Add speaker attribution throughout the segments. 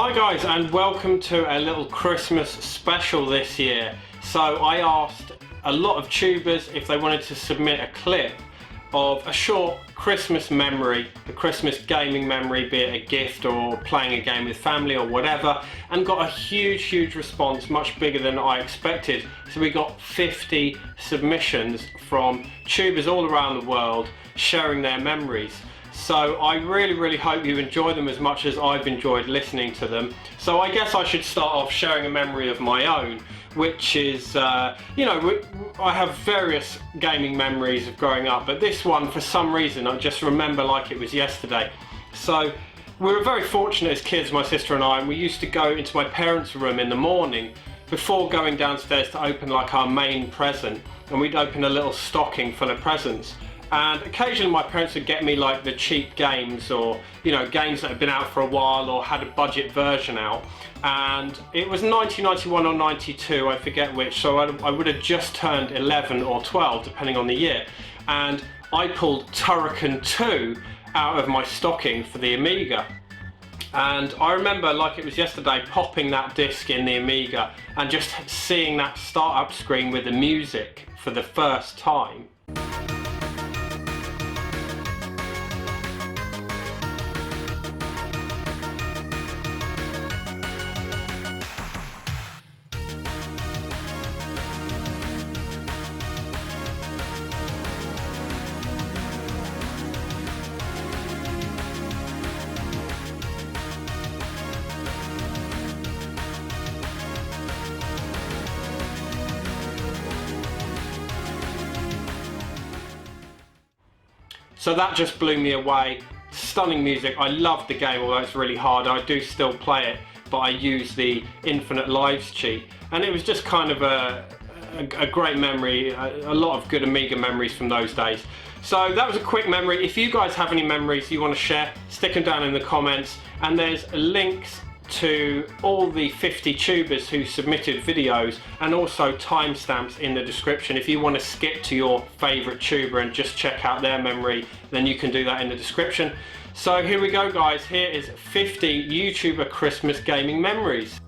Speaker 1: Hi guys, and welcome to a little Christmas special this year. So I asked a lot of tubers if they wanted to submit a clip of a short Christmas memory, a Christmas gaming memory, be it a gift or playing a game with family or whatever, and got a huge response, much bigger than I expected. So we got 50 submissions from tubers all around the world sharing their memories. So I really hope you enjoy them as much as I've enjoyed listening to them. So I guess I should start off sharing a memory of my own, which is, you know, I have various gaming memories of growing up, but this one, for some reason, I just remember like it was yesterday. So we were very fortunate as kids, my sister and I, and we used to go into my parents' room in the morning before going downstairs to open like our main present, and we'd open a little stocking full of presents. And occasionally my parents would get me like the cheap games, or you know, games that had been out for a while or had a budget version out. And it was 1991 or 92, I forget which, so I would have just turned 11 or 12 depending on the year. And I pulled Turrican 2 out of my stocking for the Amiga. And I remember like it was yesterday popping that disc in the Amiga and just seeing that start-up screen with the music for the first time. So that just blew me away. Stunning music. I loved the game, although it's really hard. I do still play it, but I use the infinite lives cheat. And it was just kind of a great memory, a lot of good Amiga memories from those days. So that was a quick memory. If you guys have any memories you want to share, stick them down in the comments. And there's links to all the 50 tubers who submitted videos, and also timestamps in the description. If you want to skip to your favourite tuber and just check out their memory, then you can do that in the description. So here we go guys, here is 50 YouTuber Christmas gaming memories.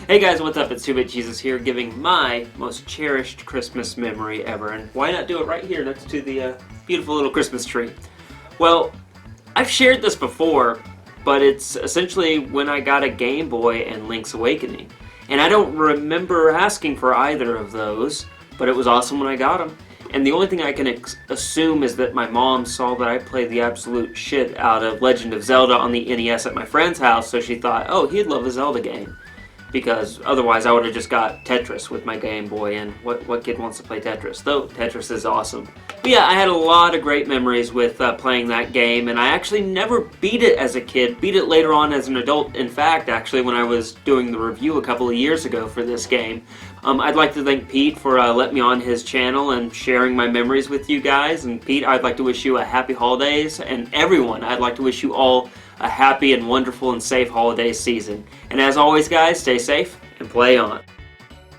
Speaker 2: Hey guys, what's up? It's 2-Bit Jesus here, giving my most cherished Christmas memory ever. And why not do it right here next to the beautiful little Christmas tree? Well, I've shared this before, but it's essentially when I got a Game Boy and Link's Awakening. And I don't remember asking for either of those, but it was awesome when I got them. And the only thing I can assume is that my mom saw that I played the absolute shit out of Legend of Zelda on the NES at my friend's house, so she thought, oh, he'd love a Zelda game. Because otherwise I would have just got Tetris with my Game Boy, and what kid wants to play Tetris? Though Tetris is awesome. But yeah, I had a lot of great memories with playing that game, and I actually never beat it as a kid, beat it later on as an adult. In fact, actually, when I was doing the review a couple of years ago for this game. I'd like to thank Pete for letting me on his channel and sharing my memories with you guys. And Pete, I'd like to wish you a happy holidays, and everyone, I'd like to wish you all a happy and wonderful and safe holiday season. And as always guys, stay safe and play on.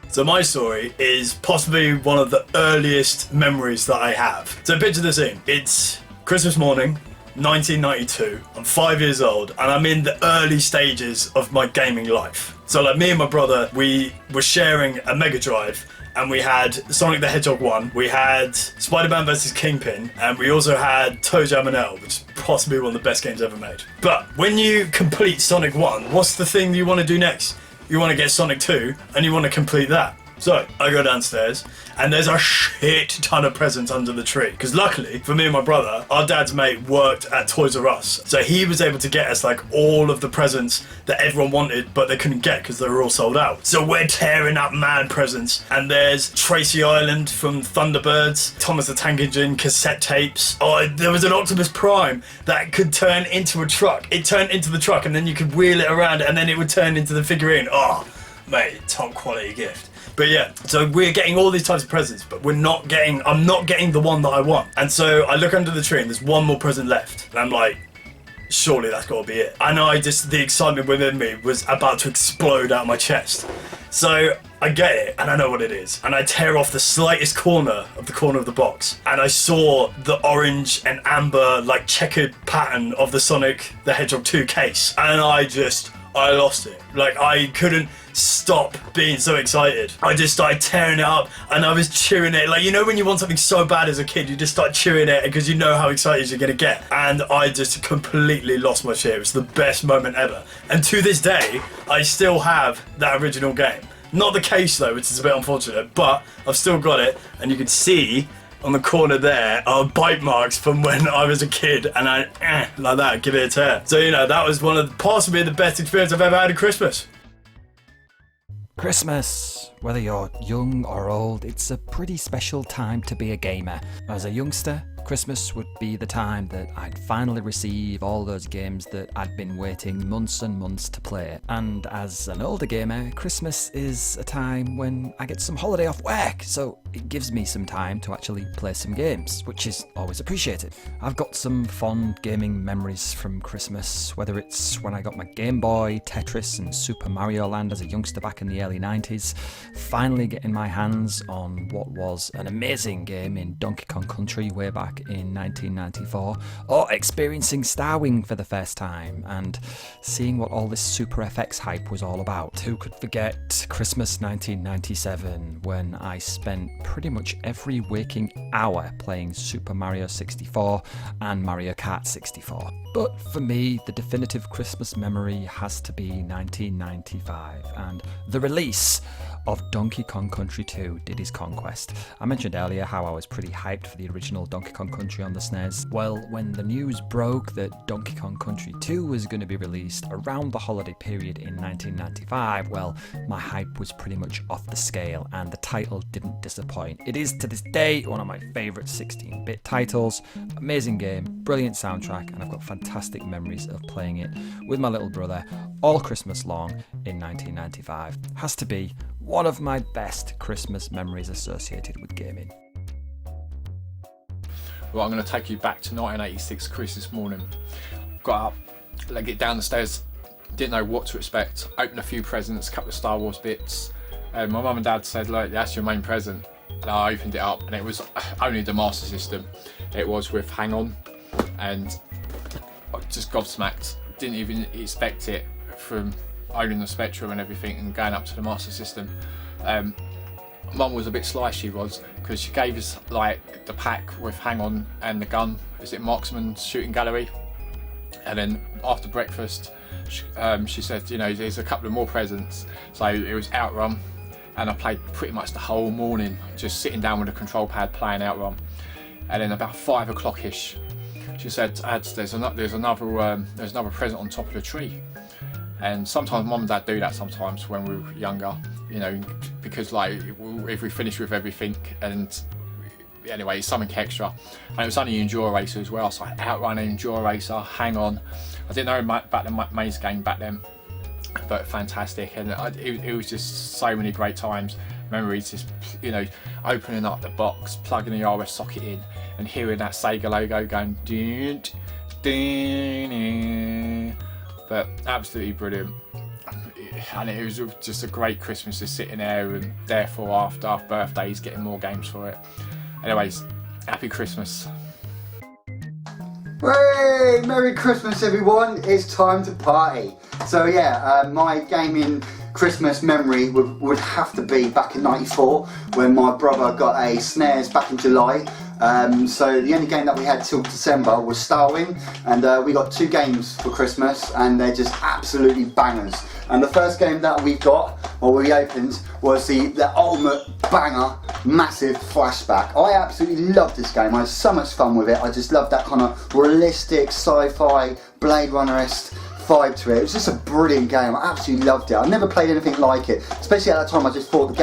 Speaker 3: So my story is possibly one of the earliest memories that I have. So picture the scene. It's Christmas morning, 1992. I'm 5 years old and I'm in the early stages of my gaming life. So like me and my brother, we were sharing a Mega Drive, and we had Sonic the Hedgehog 1, we had Spider-Man vs. Kingpin, and we also had ToeJam and Earl, which is possibly one of the best games ever made. But when you complete Sonic 1, what's the thing you want to do next? You want to get Sonic 2, and you want to complete that. So I go downstairs, and there's a shit ton of presents under the tree. Because luckily, for me and my brother, our dad's mate worked at Toys R Us. So he was able to get us like all of the presents that everyone wanted, but they couldn't get because they were all sold out. So we're tearing up mad presents. And there's Tracy Island from Thunderbirds, Thomas the Tank Engine, cassette tapes. Oh, there was an Optimus Prime that could turn into a truck. It turned into the truck, and then you could wheel it around, and then it would turn into the figurine. Oh, mate, top quality gift. But yeah, so we're getting all these types of presents, but I'm not getting the one that I want. And so I look under the tree and there's one more present left. And I'm like, surely that's got to be it. And the excitement within me was about to explode out of my chest. So I get it, and I know what it is. And I tear off the slightest corner of the box, and I saw the orange and amber, like, checkered pattern of the Sonic the Hedgehog 2 case. And I lost it. Like, I couldn't stop being so excited. I just started tearing it up, and I was chewing it. Like, you know when you want something so bad as a kid, you just start chewing it because you know how excited you're gonna get. And I just completely lost my shit. It was the best moment ever. And to this day, I still have that original game. Not the case though, which is a bit unfortunate, but I've still got it, and you can see on the corner there are bite marks from when I was a kid, and I like that, give it a tear. So, you know, that was one of possibly the best experience I've ever had at Christmas.
Speaker 4: Christmas, whether you're young or old, it's a pretty special time to be a gamer. As a youngster, Christmas would be the time that I'd finally receive all those games that I'd been waiting months and months to play. And as an older gamer, Christmas is a time when I get some holiday off work, so it gives me some time to actually play some games, which is always appreciated. I've got some fond gaming memories from Christmas, whether it's when I got my Game Boy, Tetris and Super Mario Land as a youngster back in the early 90s, finally getting my hands on what was an amazing game in Donkey Kong Country way back in 1994, or experiencing Starwing for the first time and seeing what all this Super FX hype was all about. Who could forget Christmas 1997 when I spent pretty much every waking hour playing Super Mario 64 and Mario Kart 64. But for me, the definitive Christmas memory has to be 1995 and the release of Donkey Kong Country 2, Diddy's Conquest. I mentioned earlier how I was pretty hyped for the original Donkey Kong Country on the SNES. Well, when the news broke that Donkey Kong Country 2 was going to be released around the holiday period in 1995, well, my hype was pretty much off the scale, and the title didn't disappoint. It is to this day one of my favourite 16-bit titles. Amazing game, brilliant soundtrack, and I've got fantastic memories of playing it with my little brother all Christmas long in 1995. Has to be one of my best Christmas memories associated with gaming.
Speaker 5: Well, I'm going to take you back to 1986 Christmas morning. Got up, legged it down the stairs, didn't know what to expect, opened a few presents, a couple of Star Wars bits. My mum and dad said, look, that's your main present. And I opened it up and it was only the Master System. It was with Hang On, and I just gobsmacked. Didn't even expect it from owning the Spectrum and everything and going up to the Master System. Mum was a bit sly, she was, because she gave us like the pack with Hang On and the gun. Is it Marksman's Shooting Gallery? And then after breakfast, she said, you know, there's a couple of more presents. So it was Outrun, and I played pretty much the whole morning, just sitting down with a control pad playing Outrun. And then about 5 o'clock-ish, she said, there's another present on top of the tree. And sometimes mum and dad do that sometimes when we were younger, you know, because like if we finish with everything, and anyway, it's something extra. And it was only Enduro Racer as well, so I Outrun, Enduro Racer, Hang On. I didn't know about the maze game back then, but fantastic. And it was just so many great times, memories, just, you know, opening up the box, plugging the RS socket in and hearing that Sega logo going ding, ding, ding. But absolutely brilliant, and it was just a great Christmas, just sitting there, and therefore after birthdays getting more games for it. Anyways, happy Christmas.
Speaker 6: Hey, Merry Christmas everyone, it's time to party. So yeah, my gaming Christmas memory would have to be back in '94 when my brother got a SNES back in July. So the only game that we had till December was Starwing, and we got 2 games for Christmas, and they're just absolutely bangers. And the first game that we got, or we opened, was the ultimate banger, Massive Flashback. I absolutely loved this game. I had so much fun with it. I just loved that kind of realistic sci-fi Blade Runner-esque vibe to it. It was just a brilliant game. I absolutely loved it. I never played anything like it, especially at that time. I just thought the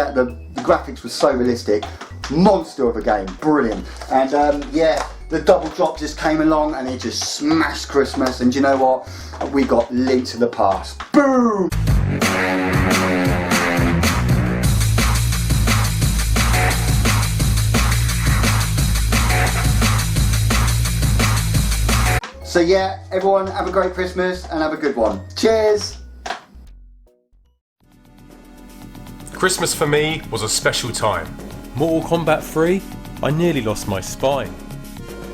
Speaker 6: graphics were so realistic. Monster of a game, brilliant. And yeah, the double drop just came along and it just smashed Christmas. And do you know what? We got Link to the Past. Boom! So yeah, everyone have a great Christmas and have a good one. Cheers!
Speaker 7: Christmas for me was a special time. Mortal Kombat 3? I nearly lost my spine.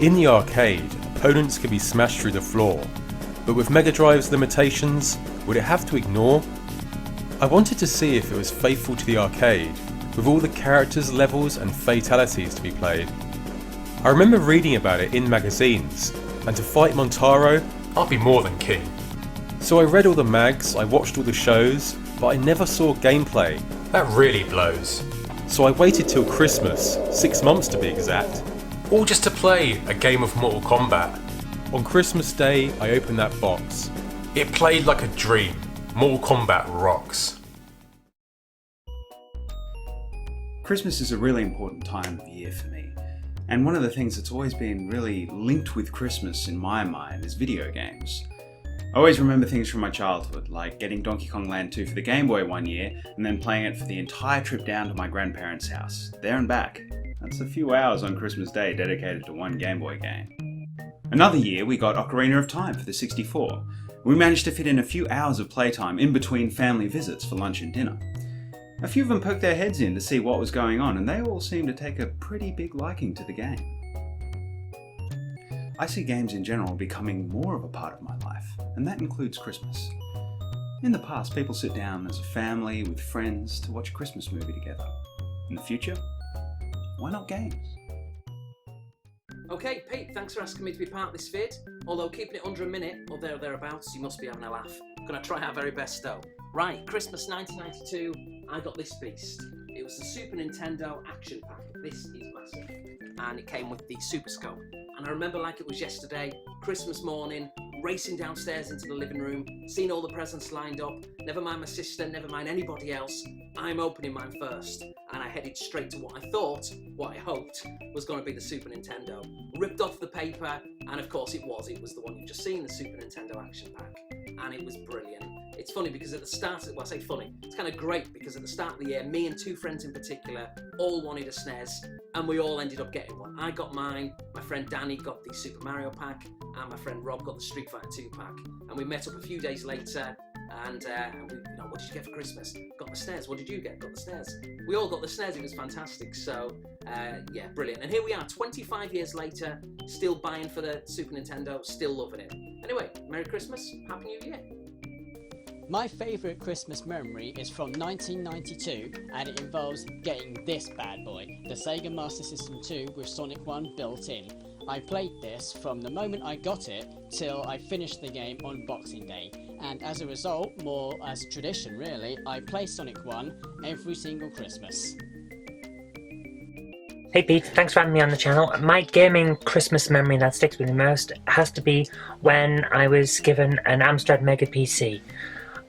Speaker 7: In the arcade, opponents could be smashed through the floor, but with Mega Drive's limitations, would it have to ignore? I wanted to see if it was faithful to the arcade, with all the characters, levels and fatalities to be played. I remember reading about it in magazines, and to fight Montaro, I'd be more than keen. So I read all the mags, I watched all the shows, but I never saw gameplay. That really blows. So I waited till Christmas, 6 months to be exact, all just to play a game of Mortal Kombat. On Christmas Day, I opened that box. It played like a dream. Mortal Kombat rocks.
Speaker 8: Christmas is a really important time of the year for me, and one of the things that's always been really linked with Christmas in my mind is video games. I always remember things from my childhood, like getting Donkey Kong Land 2 for the Game Boy one year, and then playing it for the entire trip down to my grandparents' house, there and back. That's a few hours on Christmas Day dedicated to one Game Boy game. Another year we got Ocarina of Time for the 64. We managed to fit in a few hours of playtime in between family visits for lunch and dinner. A few of them poked their heads in to see what was going on, and they all seemed to take a pretty big liking to the game. I see games in general becoming more of a part of my life, and that includes Christmas. In the past, people sit down as a family with friends to watch a Christmas movie together. In the future, why not games?
Speaker 9: Okay, Pete, thanks for asking me to be part of this vid. Although keeping it under a minute, or thereabouts, you must be having a laugh. Gonna try our very best though. Right, Christmas 1992, I got this beast. It was the Super Nintendo Action Pack. This is massive. And it came with the Super Scope. And I remember like it was yesterday, Christmas morning, racing downstairs into the living room, seeing all the presents lined up, never mind my sister, never mind anybody else, I'm opening mine first. And I headed straight to what I hoped, was going to be the Super Nintendo. Ripped off the paper, and of course it was the one you've just seen, the Super Nintendo Action Pack. And it was brilliant. It's funny because at the start, well I say funny, it's kind of great because at the start of the year, me and two friends in particular all wanted a SNES, and we all ended up getting one. I got mine, my friend Danny got the Super Mario pack, and my friend Rob got the Street Fighter 2 pack. And we met up a few days later, and we, what did you get for Christmas? Got the SNES. What did you get? Got the SNES. We all got the SNES. It was fantastic. So yeah, brilliant. And here we are, 25 years later, still buying for the Super Nintendo, still loving it. Anyway, Merry Christmas, Happy New Year.
Speaker 10: My favourite Christmas memory is from 1992, and it involves getting this bad boy, the Sega Master System 2 with Sonic 1 built in. I played this from the moment I got it till I finished the game on Boxing Day, and as a result, more as tradition really, I play Sonic 1 every single Christmas.
Speaker 11: Hey Pete, thanks for having me on the channel. My gaming Christmas memory that sticks with me most has to be when I was given an Amstrad Mega PC.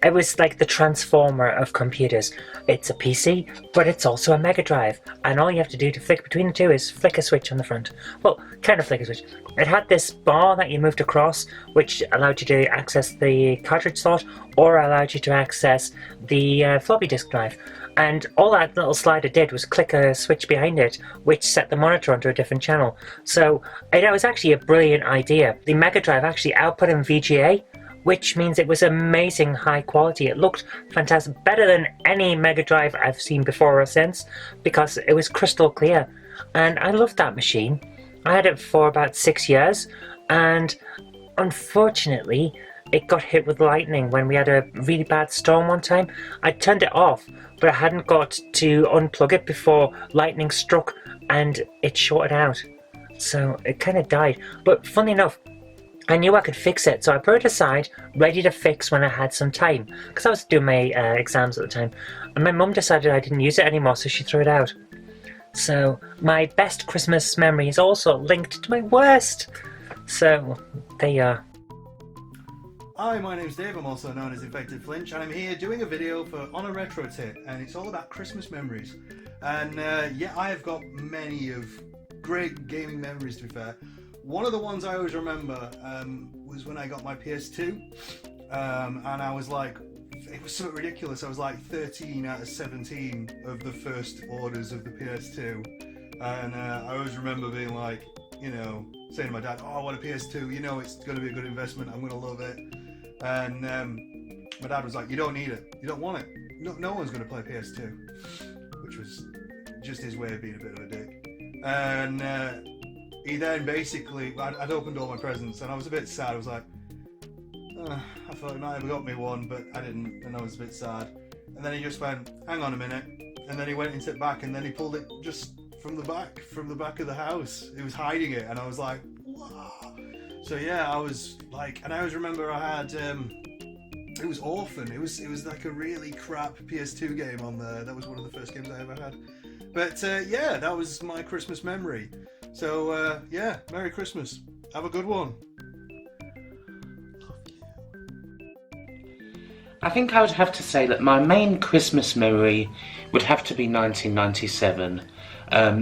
Speaker 11: It was like the transformer of computers. It's a PC, but it's also a Mega Drive, and all you have to do to flick between the two is flick a switch on the front. Well, kind of flick a switch. It had this bar that you moved across, which allowed you to access the cartridge slot, or allowed you to access the floppy disk drive. And all that little slider did was click a switch behind it, which set the monitor onto a different channel. So it was actually a brilliant idea. The Mega Drive actually output in VGA, which means it was amazing high quality. It looked fantastic, better than any Mega Drive I've seen before or since, because it was crystal clear. And I loved that machine. I had it for about 6 years, and unfortunately it got hit with lightning when we had a really bad storm one time. I turned it off, but I hadn't got to unplug it before lightning struck and it shorted out. So it kind of died. But funny enough, I knew I could fix it, so I put it aside, ready to fix when I had some time, because I was doing my exams at the time, and my mum decided I didn't use it anymore, so she threw it out. So my best Christmas memory is also linked to my worst. So there you are.
Speaker 12: Hi, my name's Dave, I'm also known as infectedflinch, and I'm here doing a video for On A Retro Tip, and it's all about Christmas memories. And yeah, I have got many of great gaming memories, to be fair. One of the ones I always remember was when I got my PS2, and I was like, it was so ridiculous, I was like 13 out of 17 of the first orders of the PS2, and I always remember being like, you know, saying to my dad, oh, I want a PS2, you know it's going to be a good investment, I'm going to love it. And my dad was like, you don't need it, you don't want it, no one's going to play PS2, which was just his way of being a bit of a dick. And he then basically, I'd opened all my presents and I was a bit sad. I was like, I thought he might have got me one, but I didn't, and I was a bit sad. And then he just went, hang on a minute, and then he went into it back, and then he pulled it just from the back of the house. He was hiding it, and I was like, wow. So yeah, I was like, and I always remember I had, it was Orphan. It was like a really crap PS2 game on there. That was one of the first games I ever had. But yeah, that was my Christmas memory. So yeah, Merry Christmas. Have a good one.
Speaker 13: I think I would have to say that my main Christmas memory would have to be 1997,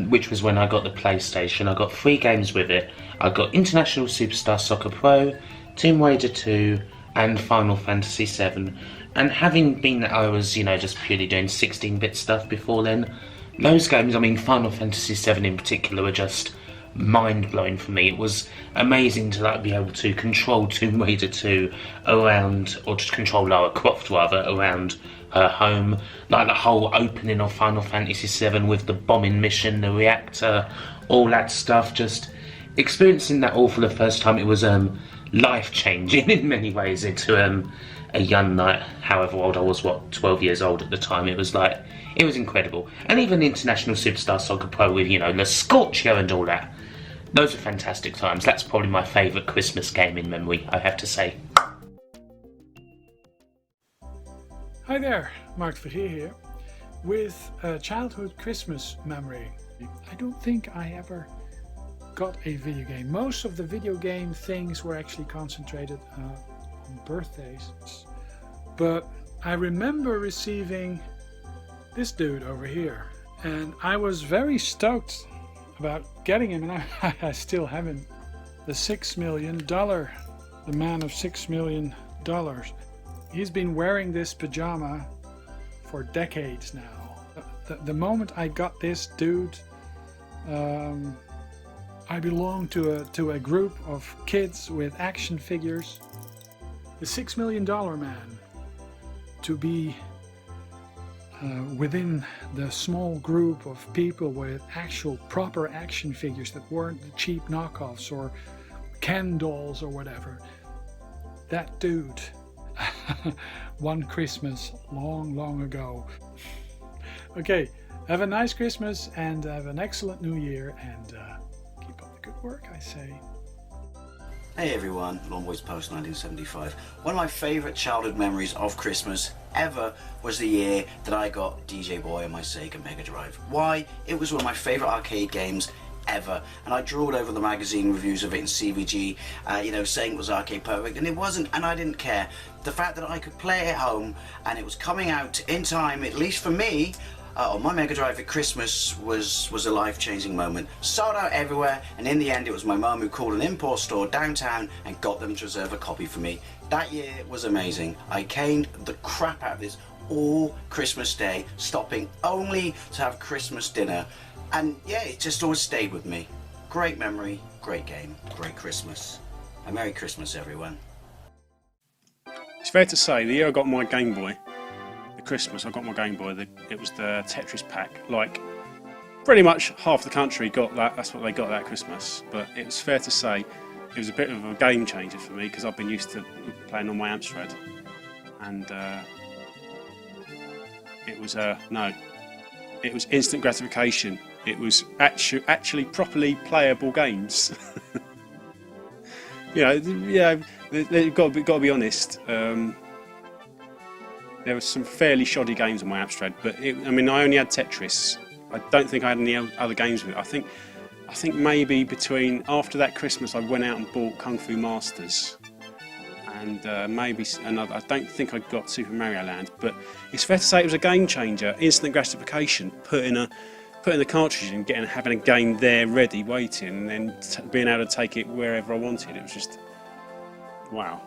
Speaker 13: which was when I got the PlayStation. I got 3 games with it. I got International Superstar Soccer Pro, Tomb Raider 2, and Final Fantasy 7. And having been that I was, you know, just purely doing 16-bit stuff before then, those games, I mean Final Fantasy 7 in particular, were just mind-blowing for me. It was amazing to like be able to control Tomb Raider 2 around, or just control Lara Croft rather, around her home. Like the whole opening of Final Fantasy 7 with the bombing mission, the reactor, all that stuff. Just experiencing that all for the first time, it was life-changing in many ways into a young knight, however old I was, 12 years old at the time. It was like, it was incredible. And even International Superstar Soccer Pro with, you know, the Scorcher and all that. Those are fantastic times. That's probably my favourite Christmas game in memory, I have to say.
Speaker 14: Hi there, Mark Verheer here, with a childhood Christmas memory. I don't think I ever got a video game. Most of the video game things were actually concentrated on birthdays. But I remember receiving this dude over here, and I was very stoked about getting him, and I still have him. The $6 million, the man of $6 million. He's been wearing this pajama for decades now. The moment I got this dude, I belong to a group of kids with action figures. The $6 million man, to be within the small group of people with actual proper action figures that weren't the cheap knockoffs or Ken dolls or whatever. That dude, one Christmas long ago. Okay, have a nice Christmas and have an excellent New Year, and keep up the good work, I say.
Speaker 15: Hey everyone, Longboys Post 1975. One of my favourite childhood memories of Christmas ever was the year that I got DJ Boy on my Sega Mega Drive. Why? It was one of my favourite arcade games ever, and I drawled over the magazine reviews of it in CVG, you know, saying it was arcade perfect, and it wasn't, and I didn't care. The fact that I could play it at home and it was coming out in time, at least for me, on my Mega Drive at Christmas was a life-changing moment. Sold out everywhere, and in the end it was my mum who called an import store downtown and got them to reserve a copy for me. That year was amazing. I caned the crap out of this all Christmas Day, stopping only to have Christmas dinner, and yeah, it just always stayed with me. Great memory, great game, great Christmas. A Merry Christmas everyone.
Speaker 16: It's fair to say the year I got my Game Boy, Christmas I got my Game Boy, it was the Tetris pack. Like, pretty much half the country got that, that's what they got that Christmas. But it was fair to say it was a bit of a game changer for me, because I've been used to playing on my Amstrad. And it was it was instant gratification. It was actually properly playable games. You know, they've got to be honest. There were some fairly shoddy games on my Amstrad, but I mean, I only had Tetris. I don't think I had any other games with it. I think maybe after that Christmas, I went out and bought Kung Fu Masters, and maybe another. I don't think I got Super Mario Land, but it's fair to say it was a game changer. Instant gratification, putting the cartridge in, having a game there ready, waiting, and then being able to take it wherever I wanted. It was just wow.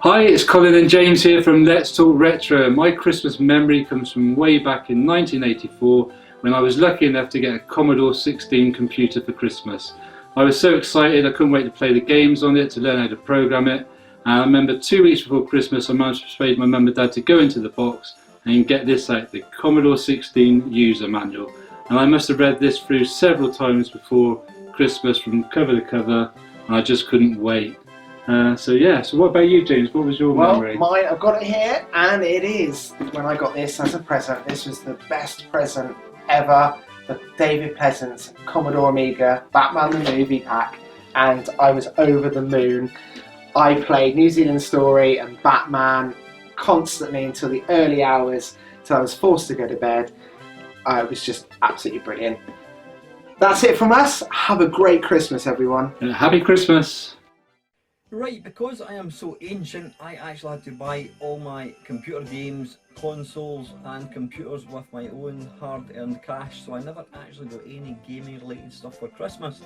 Speaker 17: Hi, it's Colin and James here from Let's Talk Retro. My Christmas memory comes from way back in 1984, when I was lucky enough to get a Commodore 16 computer for Christmas. I was so excited, I couldn't wait to play the games on it, to learn how to program it. And I remember 2 weeks before Christmas I managed to persuade my mum and dad to go into the box and get this out, the Commodore 16 user manual. And I must have read this through several times before Christmas from cover to cover, and I just couldn't wait. So what about you, James? What was your memory?
Speaker 18: Mine, I've got it here, and it is when I got this as a present. This was the best present ever. The David Pleasance Commodore Amiga Batman the Movie Pack, and I was over the moon. I played New Zealand Story and Batman constantly until the early hours, till I was forced to go to bed. It was just absolutely brilliant. That's it from us. Have a great Christmas, everyone.
Speaker 17: Happy Christmas.
Speaker 19: Right, because I am so ancient, I actually had to buy all my computer games, consoles and computers with my own hard-earned cash, so I never actually got any gaming related stuff for Christmas.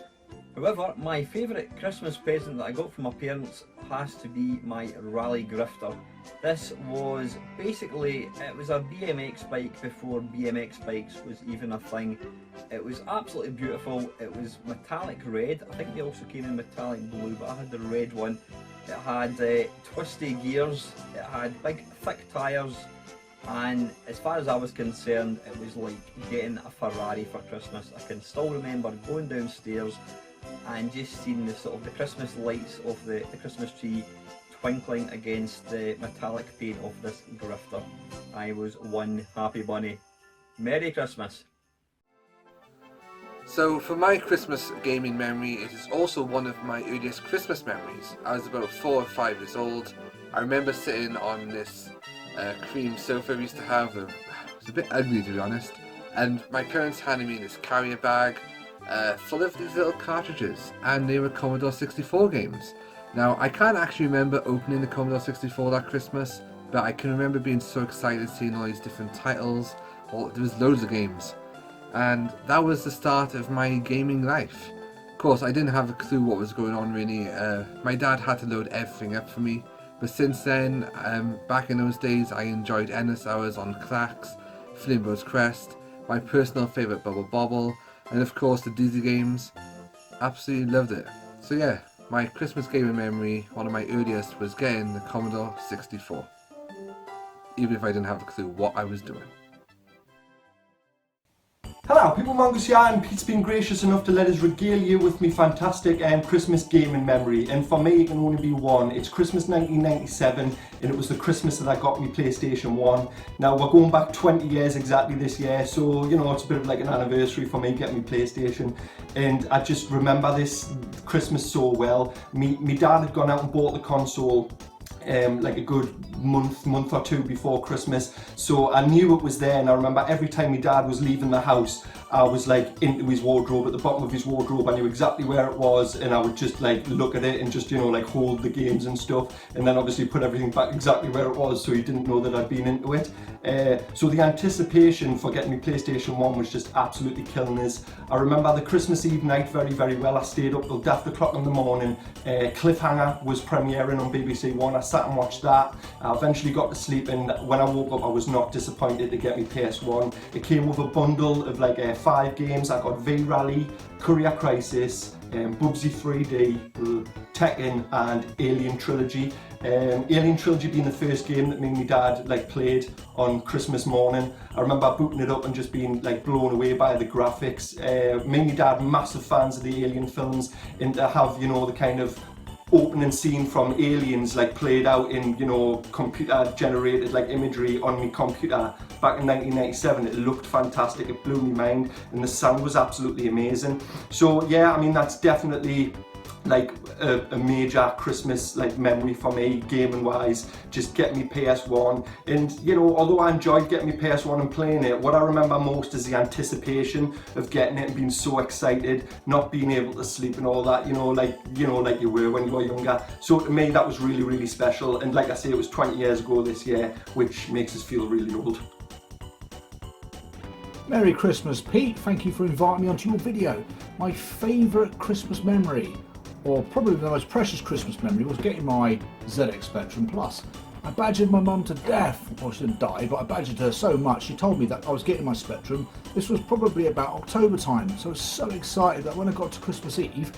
Speaker 19: However, my favourite Christmas present that I got from my parents has to be my Rally Grifter. This was basically, it was a BMX bike before BMX bikes was even a thing. It was absolutely beautiful. It was metallic red. I think they also came in metallic blue, but I had the red one. It had twisty gears, it had big thick tyres, and as far as I was concerned, it was like getting a Ferrari for Christmas. I can still remember going downstairs and just seeing the sort of the Christmas lights of the Christmas tree twinkling against the metallic paint of this grifter. I was one happy bunny. Merry Christmas.
Speaker 20: So for my Christmas gaming memory, it is also one of my earliest Christmas memories. I was about 4 or 5 years old. I remember sitting on this cream sofa we used to have. It was a bit ugly, to be honest. And my parents handed me this carrier bag full of these little cartridges, and they were Commodore 64 games. Now, I can't actually remember opening the Commodore 64 that Christmas, but I can remember being so excited seeing all these different titles. There was loads of games. And that was the start of my gaming life. Of course, I didn't have a clue what was going on really. My dad had to load everything up for me. But since then, back in those days, I enjoyed endless hours on Clacks, Flimbo's Crest, my personal favourite Bubble Bobble, and of course the Dizzy games. Absolutely loved it. So yeah, my Christmas gaming memory, one of my earliest, was getting the Commodore 64. Even if I didn't have a clue what I was doing.
Speaker 21: Hello people, Mongoose here, and Pete's been gracious enough to let us regale you with me fantastic Christmas gaming memory, and for me it can only be one. It's Christmas 1997 and it was the Christmas that I got me PlayStation 1. Now we're going back 20 years exactly this year, so you know it's a bit of like an anniversary for me getting me PlayStation, and I just remember this Christmas so well. Me dad had gone out and bought the console like a good month or two before Christmas, so I knew it was there, and I remember every time my dad was leaving the house I was like into his wardrobe, at the bottom of his wardrobe. I knew exactly where it was, and I would just like look at it and just, you know, like hold the games and stuff, and then obviously put everything back exactly where it was so he didn't know that I'd been into it. So the anticipation for getting me PlayStation 1 was just absolutely killing us. I remember the Christmas Eve night very well. I stayed up till daft o'clock in the morning. Cliffhanger was premiering on BBC One. I sat and watched that. I eventually got to sleep, and when I woke up I was not disappointed to get me PS1. It came with a bundle of like 5 games. I got V-Rally, Courier Crisis, Bubsy 3D, Tekken and Alien Trilogy. Alien Trilogy being the first game that me and my dad like played on Christmas morning. I remember booting it up and just being like blown away by the graphics. Me and my dad massive fans of the Alien films, and to have, you know, the kind of opening scene from Aliens like played out in, you know, computer generated like imagery on my computer back in 1997, it looked fantastic, it blew my mind, and the sound was absolutely amazing. So yeah, I mean that's definitely like a major Christmas like memory for me, gaming wise, just getting me PS1. And you know, although I enjoyed getting me PS1 and playing it, what I remember most is the anticipation of getting it and being so excited, not being able to sleep and all that, you know, like you were when you were younger. So to me that was really special, and like I say, it was 20 years ago this year, which makes us feel really old.
Speaker 22: Merry Christmas, Pete. Thank you for inviting me onto your video. My favourite Christmas memory, or probably the most precious Christmas memory, was getting my ZX Spectrum Plus. I badgered my mum to death. Well, she didn't die, but I badgered her so much. She told me that I was getting my Spectrum. This was probably about October time, so I was so excited that when I got to Christmas Eve,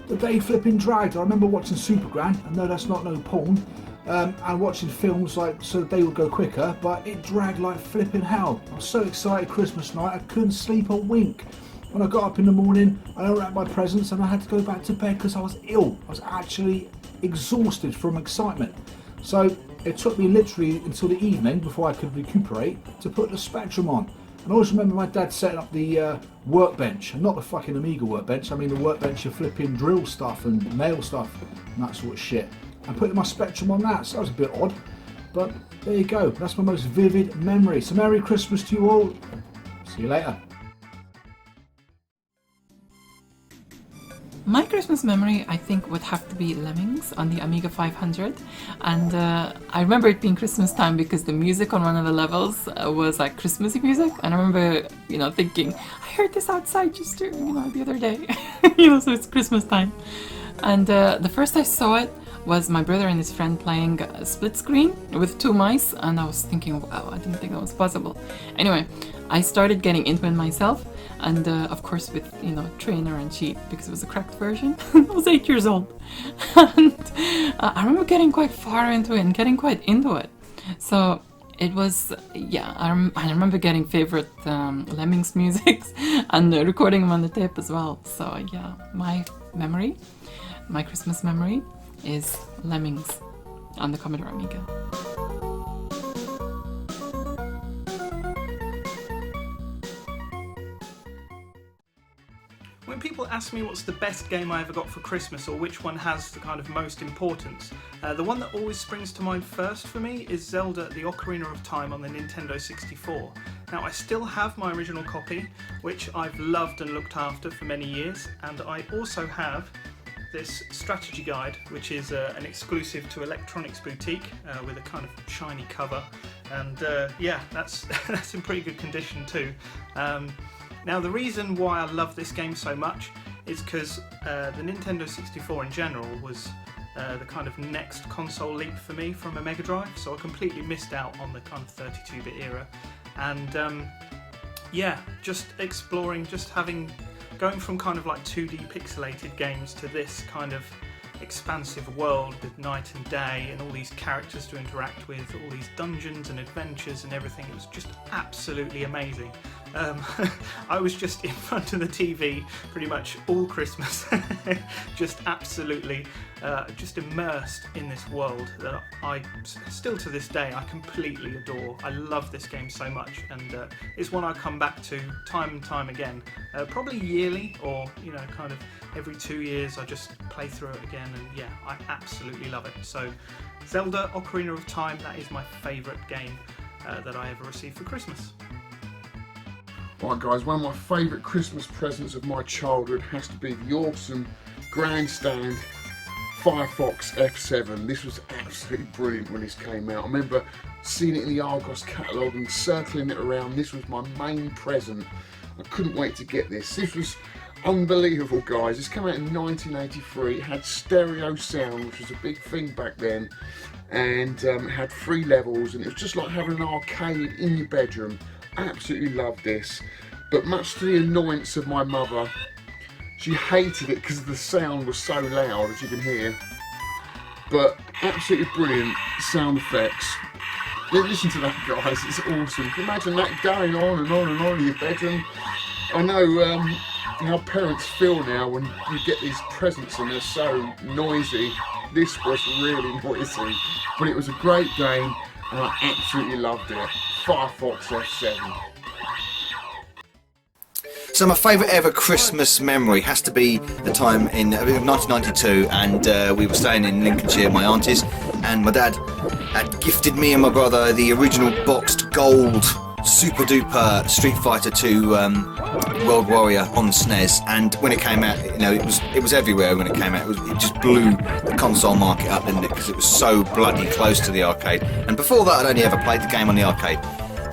Speaker 22: the day flipping dragged. I remember watching Supergran, and no, that's not no porn, and watching films like so the day would go quicker, but it dragged like flipping hell. I was so excited Christmas night, I couldn't sleep a wink. When I got up in the morning, I unwrapped my presents and I had to go back to bed because I was ill. I was actually exhausted from excitement. So it took me literally until the evening before I could recuperate to put the Spectrum on. And I always remember my dad setting up the workbench, and not the fucking Amiga workbench, I mean the workbench of flipping drill stuff and nail stuff and that sort of shit. And putting my Spectrum on that, so that was a bit odd. But there you go, that's my most vivid memory. So Merry Christmas to you all. See you later.
Speaker 1: My Christmas memory, I think, would have to be Lemmings on the Amiga 500, and I remember it being Christmas time because the music on one of the levels was like Christmassy music, and I remember, you know, thinking, I heard this outside just, you know, the other day, you know, so it's Christmas time. And the first I saw it was my brother and his friend playing a split screen with 2 mice, and I was thinking, wow, I didn't think that was possible. Anyway, I started getting into it myself, and of course with, you know, trainer and cheat, because it was a cracked version. I was 8 years old. And I remember getting quite far into it and getting quite into it. So it was, yeah, I remember getting favorite Lemmings musics and recording them on the tape as well. So yeah, my Christmas memory is Lemmings on the Commodore Amiga.
Speaker 2: When people ask me what's the best game I ever got for Christmas or which one has the kind of most importance, the one that always springs to mind first for me is Zelda the Ocarina of Time on the Nintendo 64. Now I still have my original copy, which I've loved and looked after for many years, and I also have this strategy guide, which is an exclusive to Electronics Boutique with a kind of shiny cover, and yeah, that's in pretty good condition too. Now the reason why I love this game so much is because the Nintendo 64 in general was the kind of next console leap for me from a Mega Drive, so I completely missed out on the kind of 32-bit era, and yeah, just exploring, going from kind of like 2D pixelated games to this kind of expansive world with night and day and all these characters to interact with, all these dungeons and adventures and everything. It was just absolutely amazing. I was just in front of the TV pretty much all Christmas, just absolutely just immersed in this world that I still to this day I completely adore. I love this game so much, and it's one I come back to time and time again, probably yearly, or you know, kind of every 2 years I just play through it again, and yeah, I absolutely love it. So Zelda Ocarina of Time, that is my favourite game that I ever received for Christmas.
Speaker 23: Right guys, one of my favourite Christmas presents of my childhood has to be the awesome Grandstand Firefox F7. This was absolutely brilliant when this came out. I remember seeing it in the Argos catalogue and circling it around. This was my main present. I couldn't wait to get this. This was unbelievable, guys. This came out in 1983. It had stereo sound, which was a big thing back then, and it had 3 levels, and it was just like having an arcade in your bedroom. Absolutely loved this, but much to the annoyance of my mother, she hated it because the sound was so loud, as you can hear. But absolutely brilliant sound effects. Listen to that, guys, it's awesome. Can you imagine that going on and on and on in your bedroom? I know how parents feel now when you get these presents and they're so noisy. This was really noisy, but it was a great game and I absolutely loved it. Firefox F7.
Speaker 24: So my favourite ever Christmas memory has to be the time in 1992, and we were staying in Lincolnshire, my aunties, and my dad had gifted me and my brother the original boxed gold super duper Street Fighter 2 World Warrior on SNES, and when it came out, you know, it was everywhere when it came out. It just blew the console market up, didn't it? Because it was so bloody close to the arcade. And before that, I'd only ever played the game on the arcade.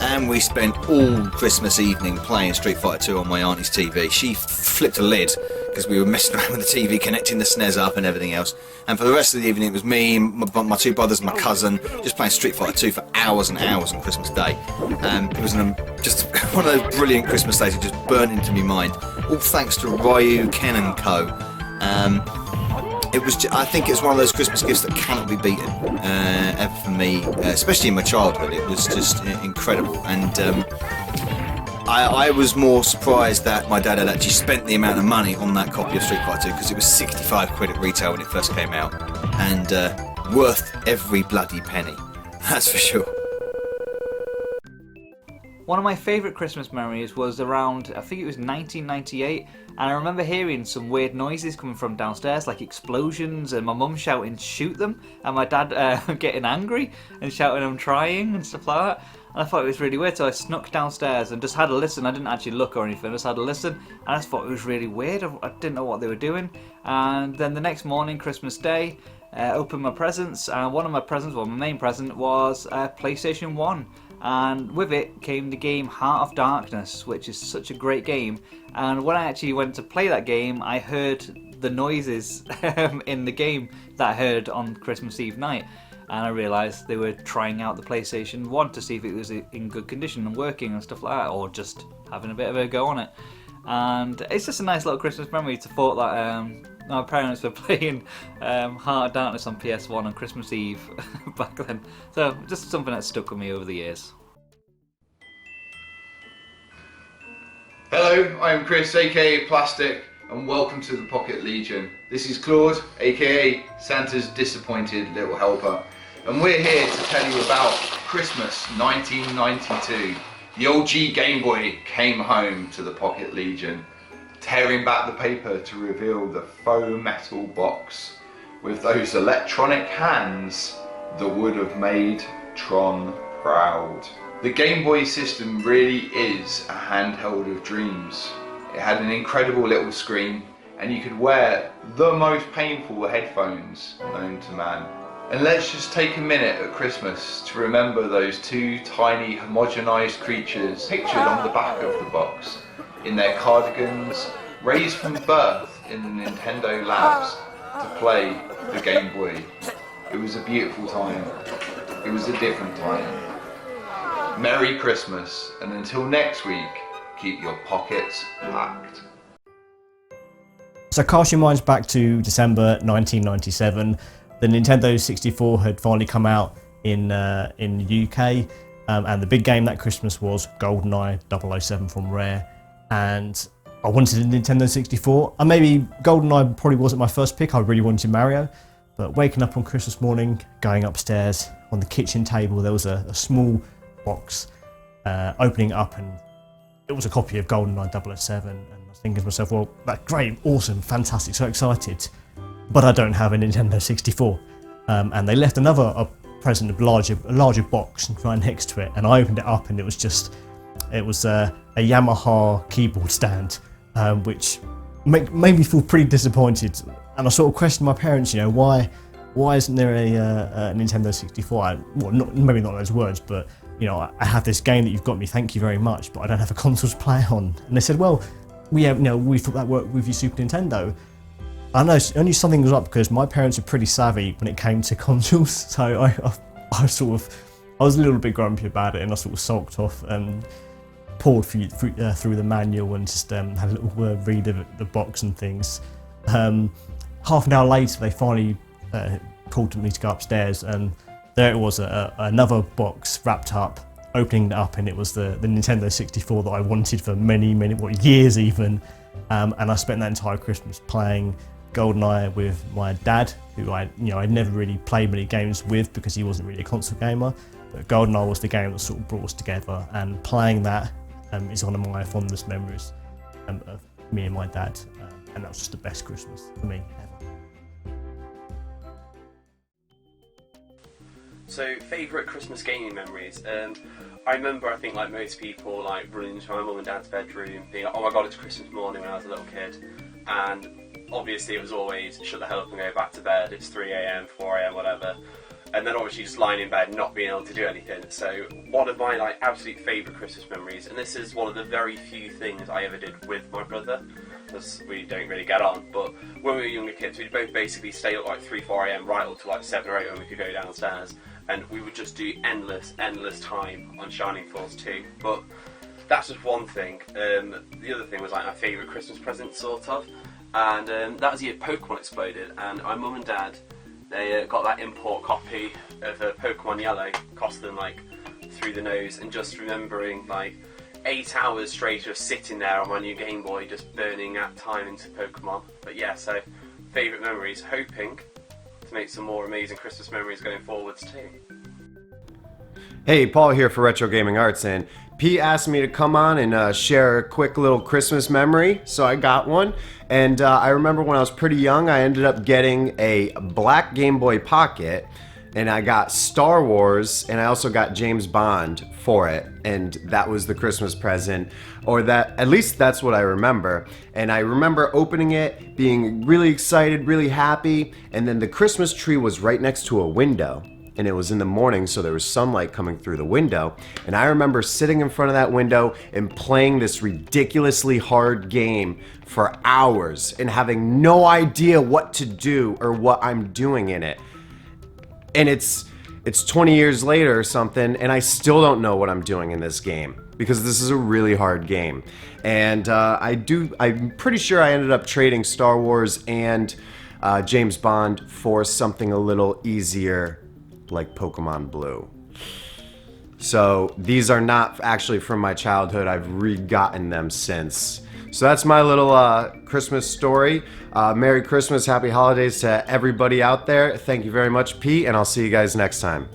Speaker 24: And we spent all Christmas evening playing Street Fighter 2 on my auntie's TV. She flipped a lid because we were messing around with the TV, connecting the SNES up and everything else. And for the rest of the evening, it was me, my 2 brothers and my cousin, just playing Street Fighter 2 for hours and hours on Christmas Day. It was just one of those brilliant Christmas days that just burnt into my mind. All thanks to Ryu, Ken and Co. it was. I think it's one of those Christmas gifts that cannot be beaten ever for me, especially in my childhood. It was just incredible, and I was more surprised that my dad had actually spent the amount of money on that copy of Street Fighter 2, because it was 65 quid at retail when it first came out, and worth every bloody penny. That's for sure.
Speaker 3: One of my favourite Christmas memories was around, I think it was 1998, and I remember hearing some weird noises coming from downstairs, like explosions, and my mum shouting, "Shoot them," and my dad getting angry and shouting, "I'm trying," and stuff like that. And I thought it was really weird, so I snuck downstairs and just had a listen. I didn't actually look or anything, I just had a listen, and I just thought it was really weird. I didn't know what they were doing. And then the next morning, Christmas Day, opened my presents, and one of my presents, well, my main present, was a PlayStation 1. And with it came the game Heart of Darkness, which is such a great game. And when I actually went to play that game, I heard the noises in the game that I heard on Christmas Eve night. And I realised they were trying out the PlayStation 1 to see if it was in good condition and working and stuff like that, or just having a bit of a go on it. And it's just a nice little Christmas memory to thought that my parents were playing Heart of Darkness on PS1 on Christmas Eve back then. So just something that stuck with me over the years.
Speaker 4: Hello, I'm Chris, aka Plastic, and welcome to the Pocket Legion. This is Claude, aka Santa's disappointed little helper, and we're here to tell you about Christmas 1992. The old G Game Boy came home to the Pocket Legion, tearing back the paper to reveal the faux metal box. With those electronic hands that would have made Tron proud. The Game Boy system really is a handheld of dreams. It had an incredible little screen, and you could wear the most painful headphones known to man. And let's just take a minute at Christmas to remember those two tiny homogenized creatures pictured on the back of the box, in their cardigans, raised from birth in the Nintendo labs to play the Game Boy. It was a beautiful time. It was a different time. Merry Christmas, and until next week, keep your pockets packed.
Speaker 5: So cast your minds back to December 1997. The Nintendo 64 had finally come out in the UK, and the big game that Christmas was GoldenEye 007 from Rare, and I wanted a Nintendo 64. And maybe GoldenEye probably wasn't my first pick, I really wanted Mario, but waking up on Christmas morning, going upstairs, on the kitchen table there was a small box, opening it up, and it was a copy of GoldenEye 007, and I was thinking to myself, well, that's great, awesome, fantastic, so excited, but I don't have a Nintendo 64. And they left another present, a larger box right next to it, and I opened it up, and it was a Yamaha keyboard stand, which made me feel pretty disappointed, and I sort of questioned my parents, why isn't there a Nintendo 64? Well, maybe not those words, but I have this game that you've got me, thank you very much, but I don't have a console to play on. And they said, well, we thought that worked with your Super Nintendo. I know only something was up because my parents are pretty savvy when it came to consoles, so I was a little bit grumpy about it, and I sort of sulked off and poured through the manual and just had a little read of the box and things. Half an hour later, they finally called me to go upstairs, and there it was, another box wrapped up, opening it up, and it was the Nintendo 64 that I wanted for many years even. And I spent that entire Christmas playing GoldenEye with my dad, who I'd never really played many games with because he wasn't really a console gamer. But GoldenEye was the game that sort of brought us together, and playing that is one of my fondest memories of me and my dad, and that was just the best Christmas for me ever.
Speaker 6: So, favourite Christmas gaming memories. I remember, I think like most people, like running into my mum and dad's bedroom, being like, oh my god, it's Christmas morning when I was a little kid. And obviously it was always, shut the hell up and go back to bed, it's 3 AM, 4 AM, whatever. And then obviously just lying in bed, not being able to do anything. So, one of my absolute favourite Christmas memories, and this is one of the very few things I ever did with my brother, because we don't really get on, but when we were younger kids, we'd both basically stay up like 3, 4 AM, right up to like 7 or 8 when we could go downstairs. And we would just do endless time on Shining Force 2. But that's just one thing. The other thing was like my favourite Christmas present, sort of. and that was the year Pokemon exploded, and my mum and dad, they got that import copy of Pokemon Yellow, cost them like through the nose, and just remembering like 8 hours straight of sitting there on my new Game Boy just burning that time into Pokemon. But yeah, so favourite memories, hoping to make some more amazing Christmas memories going forwards too.
Speaker 7: Hey, Paul here for Retro Gaming Arts, and Pete asked me to come on and share a quick little Christmas memory, so I got one. And I remember when I was pretty young, I ended up getting a black Game Boy Pocket, and I got Star Wars, and I also got James Bond for it, and that was the Christmas present, or that, at least that's what I remember. And I remember opening it, being really excited, really happy, and then the Christmas tree was right next to a window. And it was in the morning, so there was sunlight coming through the window. And I remember sitting in front of that window and playing this ridiculously hard game for hours and having no idea what to do or what I'm doing in it. And it's 20 years later or something, and I still don't know what I'm doing in this game because this is a really hard game. And I'm pretty sure I ended up trading Star Wars and James Bond for something a little easier, like Pokemon Blue. So these are not actually from my childhood. I've re-gotten them since. So that's my little Christmas story. Merry Christmas, Happy Holidays to everybody out there. Thank you very much, Pete, and I'll see you guys next time.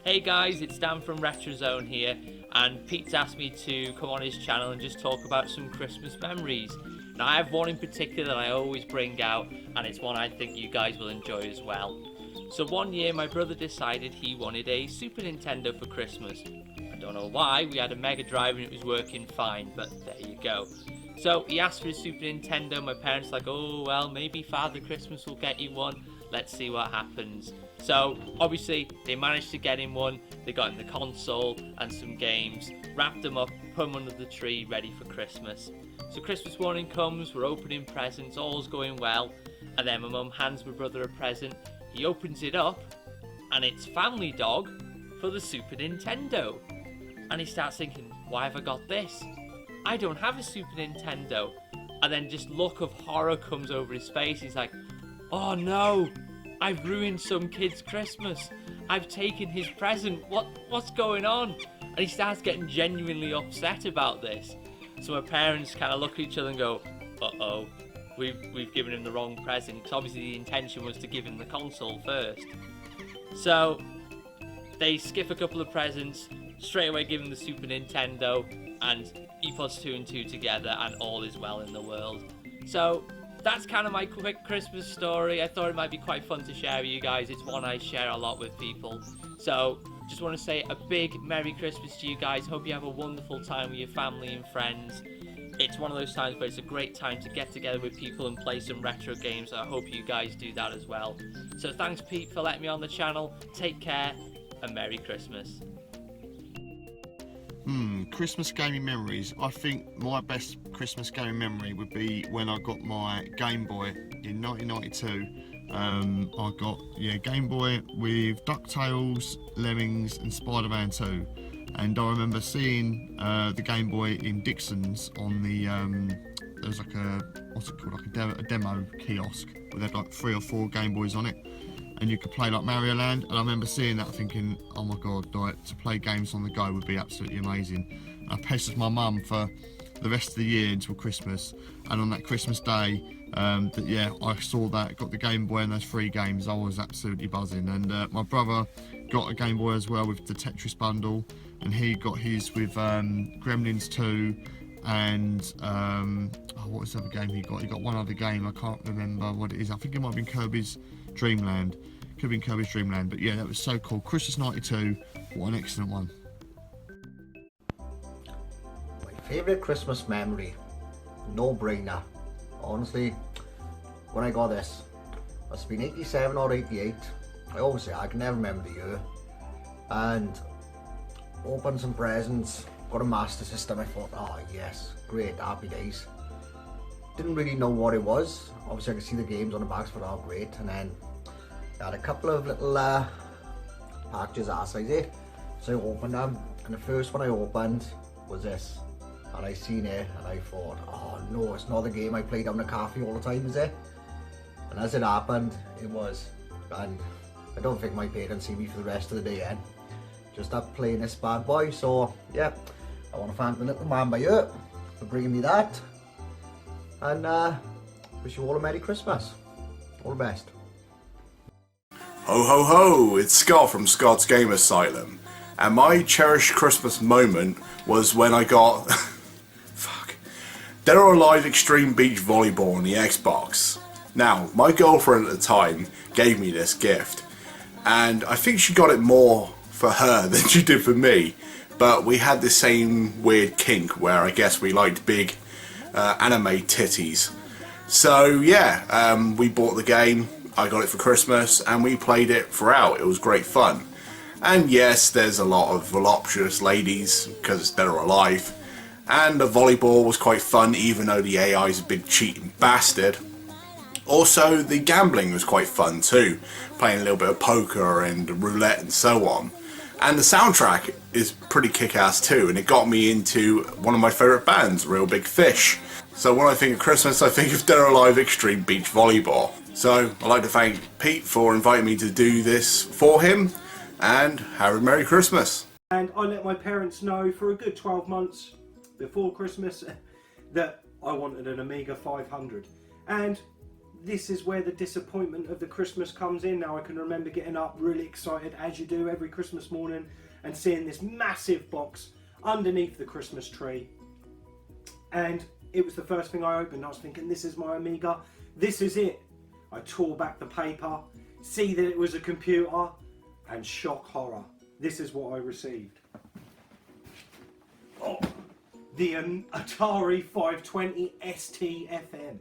Speaker 8: Hey guys, it's Dan from RetroZone here, and Pete's asked me to come on his channel and just talk about some Christmas memories. Now I have one in particular that I always bring out, and it's one I think you guys will enjoy as well. So one year my brother decided he wanted a Super Nintendo for Christmas. I don't know why, we had a Mega Drive and it was working fine, but there you go. So he asked for a Super Nintendo, my parents were like, oh well, maybe Father Christmas will get you one, let's see what happens. So obviously they managed to get him one, they got him the console and some games, wrapped them up, put them under the tree, ready for Christmas. So Christmas morning comes, we're opening presents, all's going well, and then my mum hands my brother a present. He opens it up, and it's Family Dog for the Super Nintendo. And he starts thinking, why have I got this? I don't have a Super Nintendo. And then just look of horror comes over his face. He's like, oh no, I've ruined some kid's Christmas. I've taken his present. What's going on? And he starts getting genuinely upset about this. So my parents kind of look at each other and go, uh-oh. We've given him the wrong present, because obviously the intention was to give him the console first. So they skip a couple of presents, straight away give him the Super Nintendo, and he puts 2 and 2 together and all is well in the world. So that's kind of my quick Christmas story. I thought it might be quite fun to share with you guys. It's one I share a lot with people. So just want to say a big Merry Christmas to you guys. Hope you have a wonderful time with your family and friends. It's one of those times where it's a great time to get together with people and play some retro games. I hope you guys do that as well. So thanks Pete for letting me on the channel. Take care and Merry Christmas.
Speaker 21: Christmas gaming memories. I think my best Christmas gaming memory would be when I got my Game Boy in 1992. I got Game Boy with DuckTales, Lemmings and Spider-Man 2. And I remember seeing the Game Boy in Dixon's on the, there was like a, what's it called, like a demo kiosk where they had like 3 or 4 Game Boys on it. And you could play like Mario Land. And I remember seeing that thinking, oh my god, like, to play games on the go would be absolutely amazing. And I pestered my mum for the rest of the year until Christmas. And on that Christmas day, I saw that, got the Game Boy and those 3 games. I was absolutely buzzing. And my brother got a Game Boy as well with the Tetris bundle. And he got his with Gremlins 2 and what was the other game he got? He got one other game, I can't remember what it is. I think it might have been Kirby's Dream Land. Could have been Kirby's Dream Land, but yeah, that was so cool. Christmas 92, what an excellent one.
Speaker 9: My favourite Christmas memory, no brainer. Honestly, when I got this, must have been 87 or 88. I always say I can never remember the year. And opened some presents, got a Master System. I thought, oh yes, great, happy days. Didn't really know what it was. Obviously I could see the games on the box, but oh great. And then I had a couple of little packages outside it. So I opened them, and the first one I opened was this. and I seen it and I thought, oh no, it's not the game I played down the cafe all the time, is it? And as it happened, it was. And I don't think my parents see me for the rest of the day then. Just up playing this bad boy. So yeah, I want to thank the little man by here for bringing me that. And wish you all a Merry Christmas. All the best.
Speaker 10: Ho ho ho, it's Scott from Scott's Game Asylum. And my cherished Christmas moment was when I got Dead or Alive Extreme Beach Volleyball on the Xbox. Now, my girlfriend at the time gave me this gift, and I think she got it more for her than she did for me, but we had the same weird kink where I guess we liked big anime titties. So yeah, we bought the game, I got it for Christmas, and we played it throughout. It was great fun. And yes, there's a lot of voluptuous ladies, because it's Dead or Alive, and the volleyball was quite fun, even though the AI is a big cheating bastard. Also, the gambling was quite fun too, playing a little bit of poker and roulette and so on. And the soundtrack is pretty kick-ass too, and it got me into one of my favourite bands, Real Big Fish. So when I think of Christmas, I think of Dead or Alive Extreme Beach Volleyball. So I'd like to thank Pete for inviting me to do this for him, and have a Merry Christmas.
Speaker 2: And I let my parents know for a good 12 months before Christmas that I wanted an Amiga 500. And this is where the disappointment of the Christmas comes in. Now I can remember getting up really excited, as you do every Christmas morning, and seeing this massive box underneath the Christmas tree. And it was the first thing I opened. I was thinking, this is my Amiga, this is it. I tore back the paper, see that it was a computer, and shock horror. This is what I received. Oh, the Atari 520 ST-FM.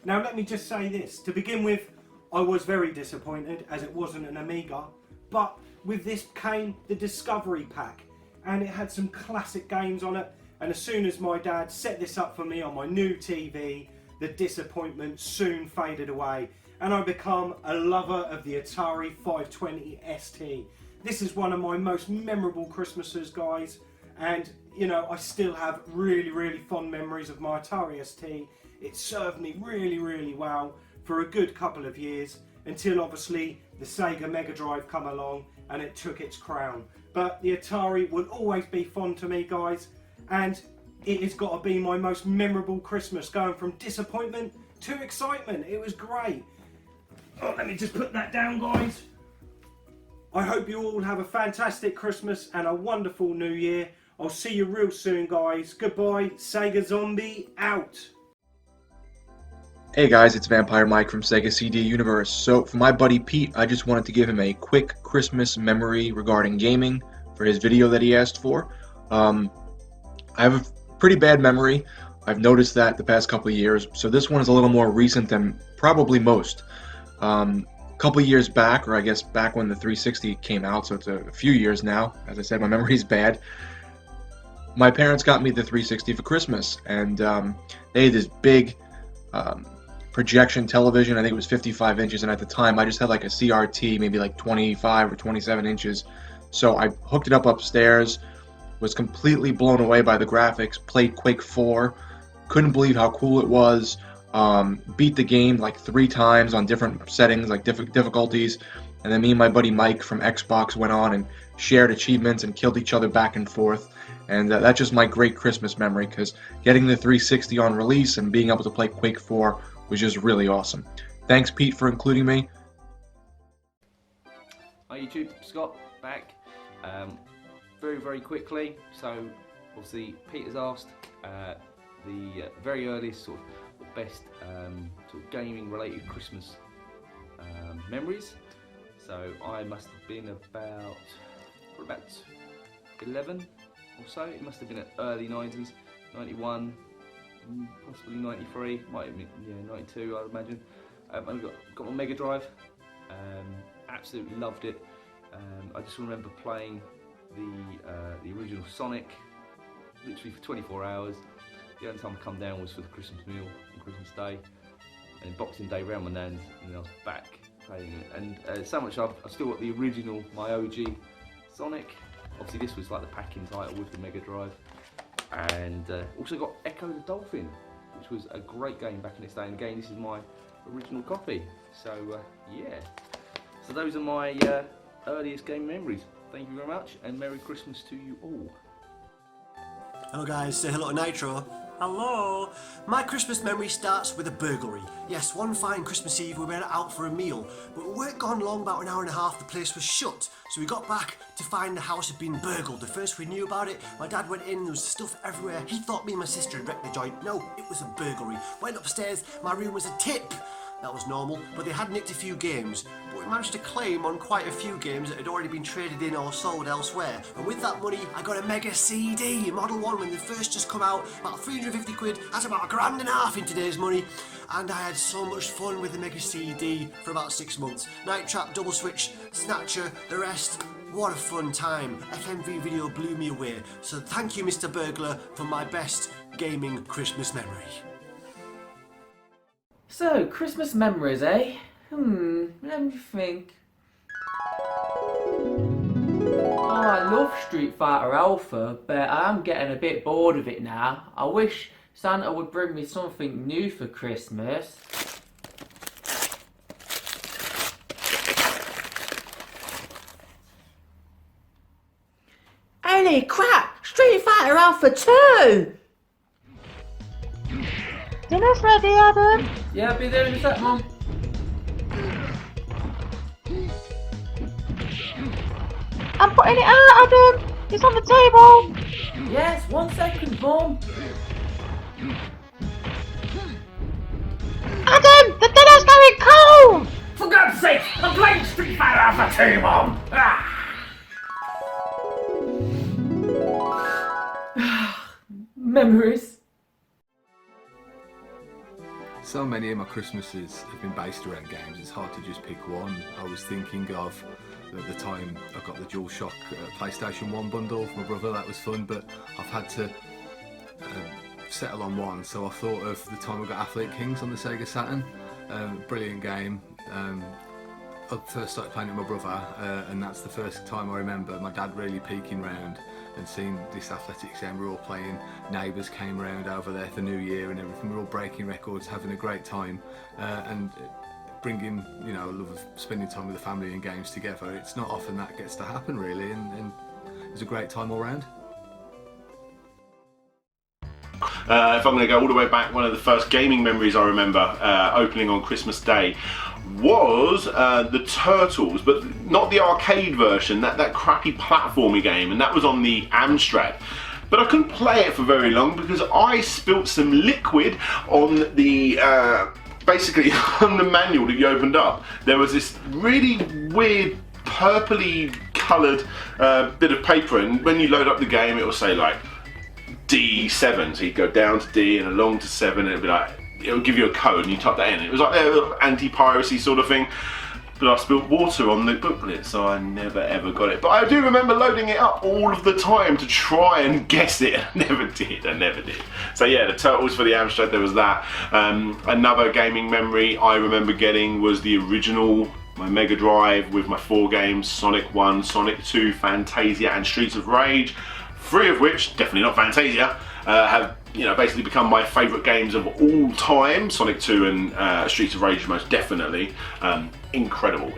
Speaker 2: Now let me just say this, to begin with, I was very disappointed as it wasn't an Amiga, but with this came the Discovery Pack, and it had some classic games on it, and as soon as my dad set this up for me on my new TV, the disappointment soon faded away, and I become a lover of the Atari 520 ST. This is one of my most memorable Christmases, guys, and you know, I still have really fond memories of my Atari ST. It served me really well for a good couple of years, until obviously the Sega Mega Drive come along and it took its crown. But the Atari will always be fond to me, guys, and it has got to be my most memorable Christmas, going from disappointment to excitement. It was great. Oh, let me just put that down, guys. I hope you all have a fantastic Christmas and a wonderful New Year. I'll see you real soon, guys. Goodbye. SEGA Zombie out.
Speaker 11: Hey guys, it's Vampire Mike from SegaCDUniverse. So for my buddy Pete, I just wanted to give him a quick Christmas memory regarding gaming for his video that he asked for. I have a pretty bad memory. I've noticed that the past couple of years, so this one is a little more recent than probably most. A couple of years back, or I guess back when the 360 came out, so it's a few years now. As I said, my memory's bad. My parents got me the 360 for Christmas, and they had this big projection television. I think it was 55 inches, and at the time I just had like a CRT, maybe like 25 or 27 inches. So I hooked it up upstairs, was completely blown away by the graphics, played Quake 4, couldn't believe how cool it was, beat the game like 3 times on different settings, like different difficulties, and then me and my buddy Mike from Xbox went on and shared achievements and killed each other back and forth. And that's just my great Christmas memory, because getting the 360 on release and being able to play Quake 4 was just really awesome. Thanks, Pete, for including me.
Speaker 12: Hi YouTube, Scott back. Very quickly. So obviously Pete has asked the very earliest sort of best sort of gaming related Christmas memories. So I must have been about 11 or so. It must have been at early 90s, 91, possibly 93, might have been, yeah, 92 I'd imagine. I got my Mega Drive, absolutely loved it. I just remember playing the original Sonic literally for 24 hours. The only time I come down was for the Christmas meal on Christmas Day, and Boxing Day round my nan's, and then I was back playing it. And so much I've still got the original, my OG Sonic. Obviously this was like the packing title with the Mega Drive. And also got Echo the Dolphin, which was a great game back in its day. And again, this is my original copy. So yeah, so those are my earliest game memories. Thank you very much, and Merry Christmas to you all.
Speaker 13: Hello guys, say hello to Nitro. Hello! My Christmas memory starts with a burglary. Yes, one fine Christmas Eve we went out for a meal, but we weren't gone long, about an hour and a half, the place was shut. So we got back to find the house had been burgled. The first we knew about it, my dad went in, there was stuff everywhere. He thought me and my sister had wrecked the joint. No, it was a burglary. Went upstairs, my room was a tip. That was normal, but they had nicked a few games. But we managed to claim on quite a few games that had already been traded in or sold elsewhere. And with that money, I got a Mega CD, Model 1, when they first just come out, about 350 quid, that's about £1.5 grand in today's money. And I had so much fun with the Mega CD for about 6 months. Night Trap, Double Switch, Snatcher, the rest. What a fun time. FMV video blew me away. So thank you, Mr. Burglar, for my best gaming Christmas memory.
Speaker 14: So, Christmas memories, eh? Let me think. Oh, I love Street Fighter Alpha, but I am getting a bit bored of it now. I wish Santa would bring me something new for Christmas.
Speaker 15: Holy crap! Street Fighter Alpha 2! Dinner's ready, Adam.
Speaker 14: Yeah, I'll be there in a sec, Mum.
Speaker 15: I'm putting it out, Adam. It's on the table.
Speaker 14: Yes, 1 second, Mum.
Speaker 15: Adam, the dinner's going cold.
Speaker 14: For God's sake, I'm playing Street Fighter Alpha 2, Mum. Memories.
Speaker 16: So many of my Christmases have been based around games, it's hard to just pick one. I was thinking of at the time I got the DualShock PlayStation 1 bundle for my brother, that was fun, but I've had to settle on one, so I thought of the time I got Athlete Kings on the Sega Saturn. Brilliant game. I first started playing it with my brother, and that's the first time I remember my dad really peeking round and seeing this athletics game. We were all playing, neighbours came round over there for New Year and everything. We were all breaking records, having a great time, and bringing, you know, a love of spending time with the family and games together. It's not often that gets to happen, really, and it was a great time all round.
Speaker 25: If I'm going to go all the way back, one of the first gaming memories I remember opening on Christmas Day was the Turtles, but not the arcade version, that crappy platformy game, and that was on the Amstrad. But I couldn't play it for very long because I spilt some liquid on the basically on the manual that you opened up. There was this really weird purpley coloured bit of paper, and when you load up the game it will say like D7, so you'd go down to D and along to 7, and it'd be like, it'll give you a code and you type that in. It was like an anti-piracy sort of thing, but I spilled water on the booklet, so I never ever got it. But I do remember loading it up all of the time to try and guess it. I never did. So yeah, the Turtles for the Amstrad, there was that. Another gaming memory I remember getting was the original, my Mega Drive with my 4 games, Sonic 1, Sonic 2, Fantasia and Streets of Rage. 3 of which, definitely not Fantasia, have basically become my favourite games of all time. Sonic 2 and Streets of Rage most definitely. Incredible.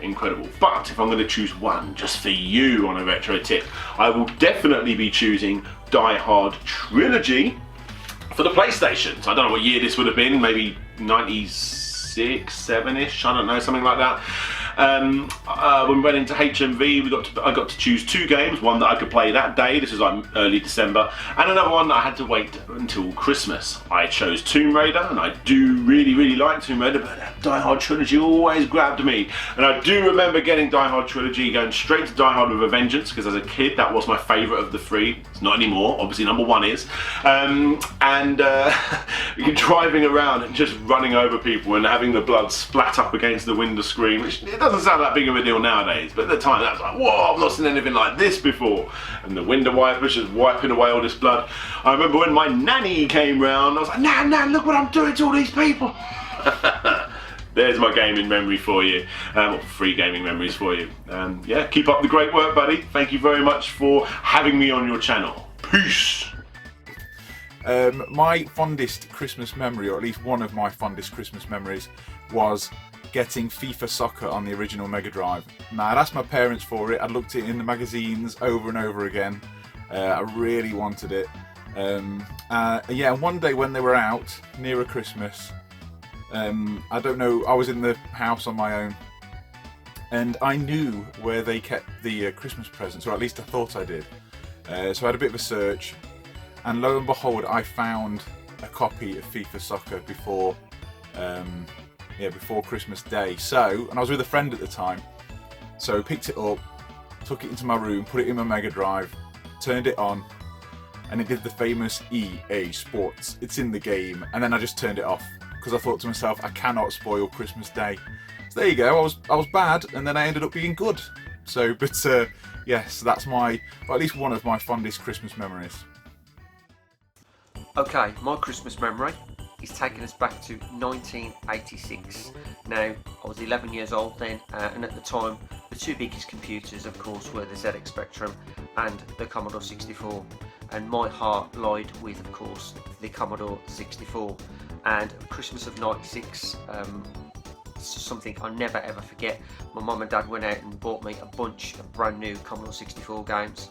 Speaker 25: But if I'm going to choose one just for you on a retro tip, I will definitely be choosing Die Hard Trilogy for the PlayStation. So I don't know what year this would have been, maybe 96, 7-ish, I don't know, something like that. When we went into HMV, I got to choose 2 games, one that I could play that day, this was like early December, and another one that I had to wait until Christmas. I chose Tomb Raider, and I do really like Tomb Raider, but Die Hard Trilogy always grabbed me. And I do remember getting Die Hard Trilogy, going straight to Die Hard with a Vengeance, because as a kid that was my favourite of the 3. It's not anymore, obviously number 1 is. You're driving around and just running over people and having the blood splat up against the window screen, which it doesn't sound that big of a deal nowadays, but at the time that was like, whoa, I've not seen anything like this before. And the window wipers just wiping away all this blood. I remember when my nanny came round, I was like, Nan, look what I'm doing to all these people. There's my gaming memory for you, or 3 gaming memories for you. Yeah, keep up the great work, buddy. Thank you very much for having me on your channel. Peace.
Speaker 17: My fondest Christmas memory, or at least one of my fondest Christmas memories, was getting FIFA Soccer on the original Mega Drive. Now, I'd asked my parents for it, I'd looked at it in the magazines over and over again. I really wanted it. Yeah, one day when they were out, nearer Christmas, I don't know, I was in the house on my own, and I knew where they kept the Christmas presents, or at least I thought I did. So I had a bit of a search, and lo and behold, I found a copy of FIFA Soccer before Christmas Day. And I was with a friend at the time, so picked it up, took it into my room, put it in my Mega Drive, turned it on, and it did the famous EA Sports. It's in the game, and then I just turned it off because I thought to myself, I cannot spoil Christmas Day. So there you go. I was bad, and then I ended up being good. So, yes, that's at least one of my fondest Christmas memories.
Speaker 18: Okay, my Christmas memory is taking us back to 1986. Now, I was 11 years old then, and at the time, the two biggest computers, of course, were the ZX Spectrum and the Commodore 64. And my heart lied with, of course, the Commodore 64. And Christmas of '96, something I'll never ever forget. My mum and dad went out and bought me a bunch of brand new Commodore 64 games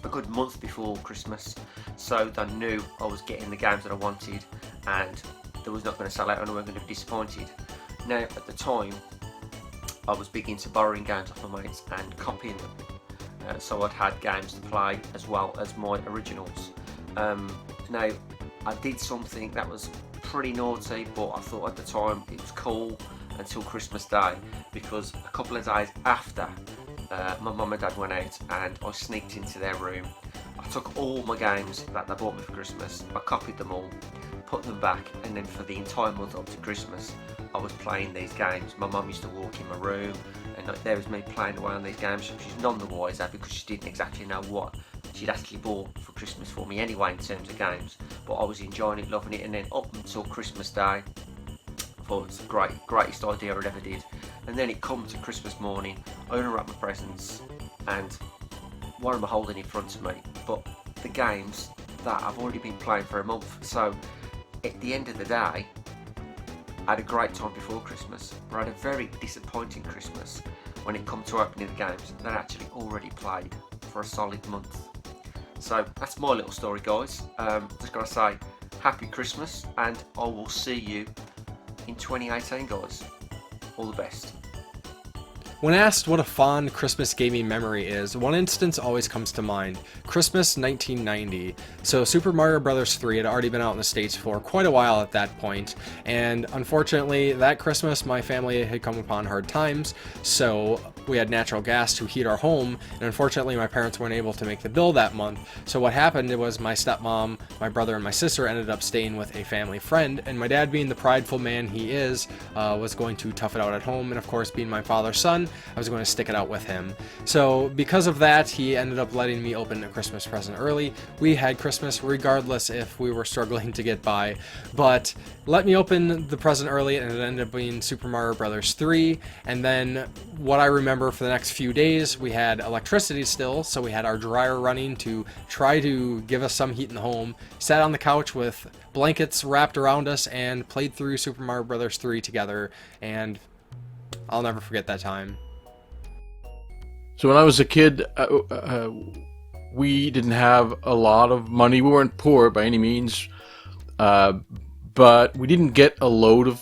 Speaker 18: a good month before Christmas, so they knew I was getting the games that I wanted and they was not going to sell out and I wasn't going to be disappointed. Now, at the time, I was big into borrowing games off my mates and copying them, so I'd had games to play as well as my originals. Now, I did something that was pretty naughty, but I thought at the time it was cool until Christmas Day, because a couple of days after my mum and dad went out and I sneaked into their room, I took all my games that they bought me for Christmas, I copied them all, put them back, and then for the entire month up to Christmas I was playing these games. My mum used to walk in my room and there was me playing away on these games. She's none the wiser because she didn't exactly know what she'd actually bought for Christmas for me anyway in terms of games, but I was enjoying it, loving it, and then up until Christmas Day I thought it was the greatest idea I ever did. And then it come to Christmas morning, I unwrap my presents, and what am I holding in front of me but the games that I've already been playing for a month. So at the end of the day, I had a great time before Christmas, but I had a very disappointing Christmas when it come to opening the games that I actually already played for a solid month. So that's my little story, guys. Just gotta say, happy Christmas, and I will see you in 2018, guys. All the best.
Speaker 19: When asked what a fond Christmas gaming memory is, one instance always comes to mind: Christmas 1990. So Super Mario Bros. 3 had already been out in the States for quite a while at that point, and unfortunately that Christmas my family had come upon hard times, so we had natural gas to heat our home, and unfortunately my parents weren't able to make the bill that month. So what happened was my stepmom, my brother, and my sister ended up staying with a family friend, and my dad, being the prideful man he is, was going to tough it out at home, and of course, being my father's son, I was going to stick it out with him. So because of that, he ended up letting me open a Christmas present early. We had Christmas regardless if we were struggling to get by, but let me open the present early, and it ended up being Super Mario Bros. 3, and then what I remember for the next few days, we had electricity still, so we had our dryer running to try to give us some heat in the home, sat on the couch with blankets wrapped around us, and played through Super Mario Bros. 3 together, and I'll never forget that time.
Speaker 20: So when I was a kid, we didn't have a lot of money. We weren't poor by any means, but we didn't get a load of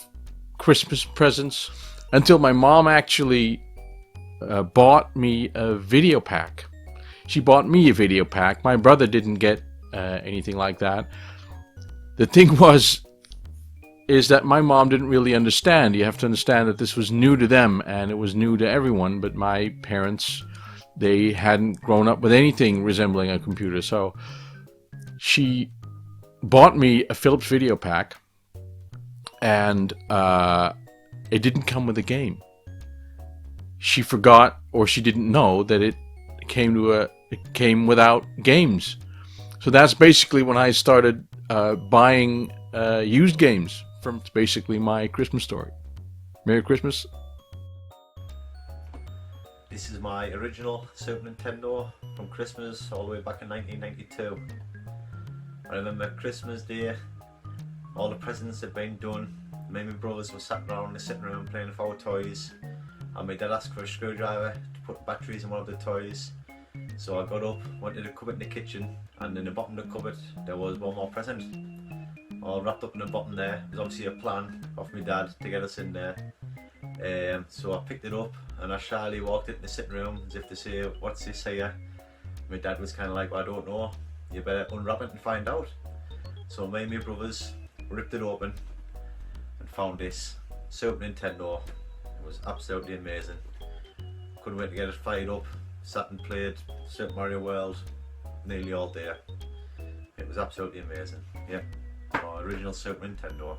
Speaker 20: Christmas presents until my mom actually bought me a video pack. She bought me a video pack. My brother didn't get anything like that. The thing is that my mom didn't really understand. You have to understand that this was new to them, and it was new to everyone, but my parents, they hadn't grown up with anything resembling a computer. So she bought me a Philips video pack, and it didn't come with a game. She forgot, or she didn't know that it came without games. So that's basically when I started buying used games. From basically my Christmas story. Merry Christmas.
Speaker 22: This is my original Super Nintendo from Christmas all the way back in 1992.
Speaker 1: I remember Christmas Day, all the presents had been done. Me and my brothers were sat around in the sitting room playing with our toys, and my dad asked for a screwdriver to put batteries in one of the toys. So I got up, went to the cupboard in the kitchen, and in the bottom of the cupboard there was one more present. All wrapped up in the bottom there. There's obviously a plan of my dad to get us in there. So I picked it up and I shyly walked into the sitting room as if to say, what's this here? My dad was kind of like, well, I don't know, you better unwrap it and find out. So me and my brothers ripped it open and found this Super Nintendo. It was absolutely amazing. Couldn't wait to get it fired up. Sat and played Super Mario World nearly all day. It was absolutely amazing. Yeah, our original Super Nintendo.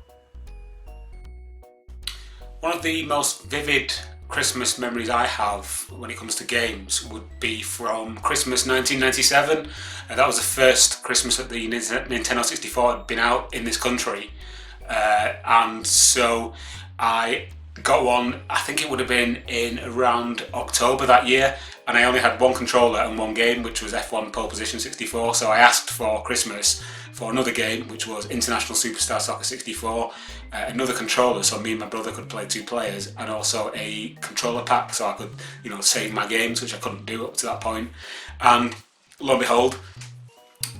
Speaker 3: One of the most vivid Christmas memories I have when it comes to games would be from Christmas 1997. That was the first Christmas that the Nintendo 64 had been out in this country. And so I got one, I think it would have been in around October that year, and I only had one controller and one game, which was F1 Pole Position 64. So I asked for Christmas for another game, which was International Superstar Soccer 64, another controller so me and my brother could play 2 players, and also a controller pack so I could, you know, save my games, which I couldn't do up to that point. And lo and behold,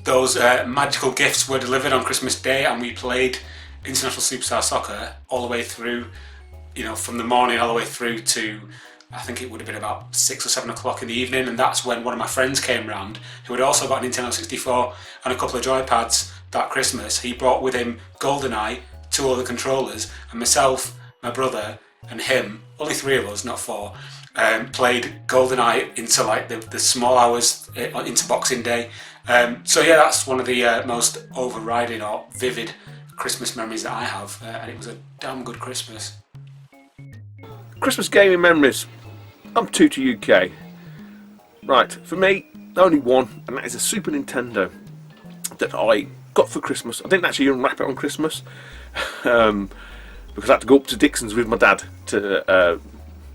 Speaker 3: those magical gifts were delivered on Christmas Day, and we played International Superstar Soccer all the way through, you know, from the morning all the way through to, I think it would have been about 6 or 7 o'clock in the evening, and that's when one of my friends came round who had also got a Nintendo 64 and a couple of joypads that Christmas. He brought with him GoldenEye, 2 other controllers, and myself, my brother and him, only 3 of us, not 4, played GoldenEye into like the small hours into Boxing Day. So yeah, that's one of the most overriding or vivid Christmas memories that I have, and it was a damn good Christmas.
Speaker 25: Christmas gaming memories. I'm 2 to UK. Right, for me, only one, and that is a Super Nintendo that I got for Christmas. I didn't actually unwrap it on Christmas because I had to go up to Dixon's with my dad to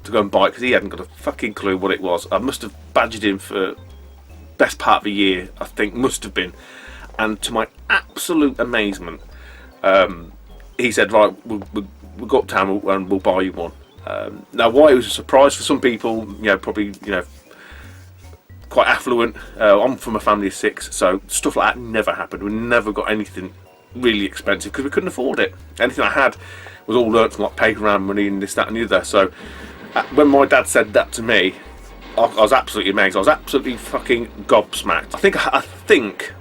Speaker 25: go and buy it because he hadn't got a fucking clue what it was. I must have badgered him for best part of a year, I think, must have been. And to my absolute amazement, he said, right, we'll go uptown and we'll buy you one. Now, why it was a surprise for some people, you know, probably, you know, quite affluent. I'm from a family of 6, so stuff like that never happened. We never got anything really expensive because we couldn't afford it. Anything I had was all learnt from like paper round money and this, that, and the other. So when my dad said that to me, I was absolutely amazed. I was absolutely fucking gobsmacked. I think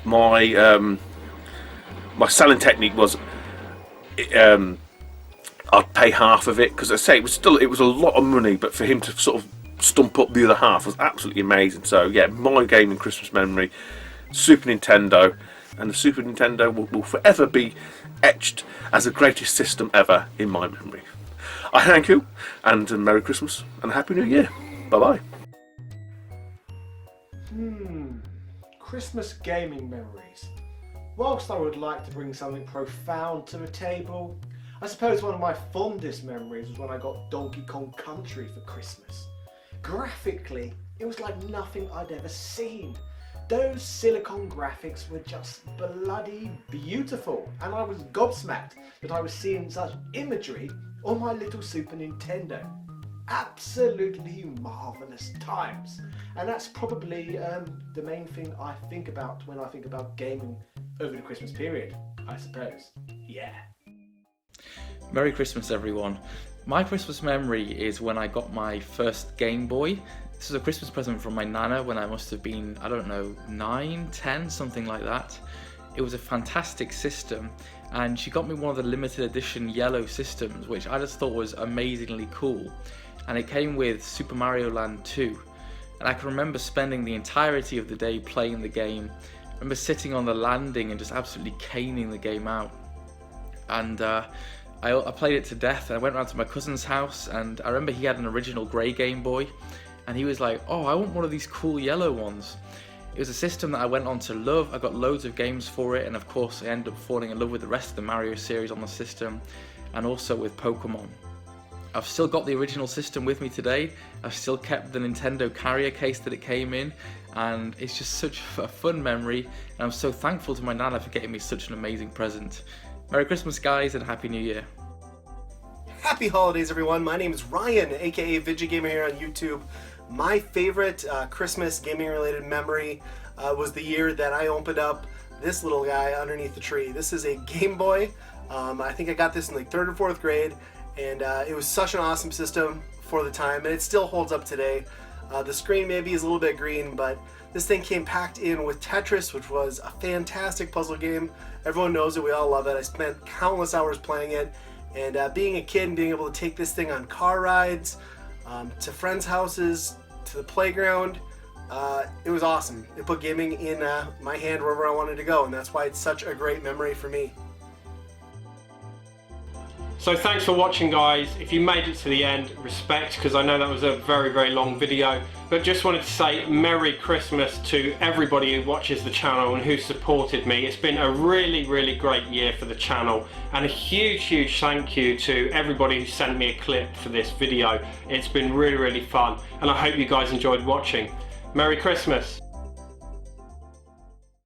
Speaker 25: my my selling technique was. I'd pay half of it because I say it was a lot of money, but for him to sort of stump up the other half was absolutely amazing. So yeah, my gaming Christmas memory, Super Nintendo, and the Super Nintendo will forever be etched as the greatest system ever in my memory. I thank you, and Merry Christmas and Happy New Year. Bye bye.
Speaker 13: Christmas gaming memories. Whilst I would like to bring something profound to the table, I suppose one of my fondest memories was when I got Donkey Kong Country for Christmas. Graphically, it was like nothing I'd ever seen. Those silicon graphics were just bloody beautiful, and I was gobsmacked that I was seeing such imagery on my little Super Nintendo. Absolutely marvellous times, and that's probably the main thing I think about when I think about gaming over the Christmas period, I suppose. Yeah.
Speaker 22: Merry Christmas, everyone. My Christmas memory is when I got my first Game Boy. This was a Christmas present from my nana when I must have been, I don't know, 9, 10, something like that. It was a fantastic system, and she got me one of the limited edition yellow systems, which I just thought was amazingly cool. And it came with Super Mario Land 2. And I can remember spending the entirety of the day playing the game. I remember sitting on the landing and just absolutely caning the game out. And I played it to death. I went around to my cousin's house, and I remember he had an original grey Game Boy, and he was like, oh, I want one of these cool yellow ones. It was a system that I went on to love. I got loads of games for it, and of course I ended up falling in love with the rest of the Mario series on the system, and also with Pokemon. I've still got the original system with me today. I've still kept the Nintendo carrier case that it came in, and it's just such a fun memory, and I'm so thankful to my Nana for getting me such an amazing present. Merry Christmas, guys, and Happy New Year.
Speaker 13: Happy holidays, everyone. My name is Ryan, aka Vidja Gamer here on YouTube. My favorite Christmas gaming related memory was the year that I opened up this little guy underneath the tree. This is a Game Boy. I think I got this in like 3rd or 4th grade, and it was such an awesome system for the time, and it still holds up today. The screen maybe is a little bit green, but this thing came packed in with Tetris, which was a fantastic puzzle game. Everyone knows it, we all love it. I spent countless hours playing it, and being a kid and being able to take this thing on car rides, to friends' houses, to the playground, it was awesome. It put gaming in my hand wherever I wanted to go, and that's why it's such a great memory for me.
Speaker 4: So thanks for watching, guys. If you made it to the end, respect, because I know that was a very, very long video, but just wanted to say Merry Christmas to everybody who watches the channel and who supported me. It's been a really, really great year for the channel, and a huge, huge thank you to everybody who sent me a clip for this video. It's been really, really fun, and I hope you guys enjoyed watching. Merry Christmas.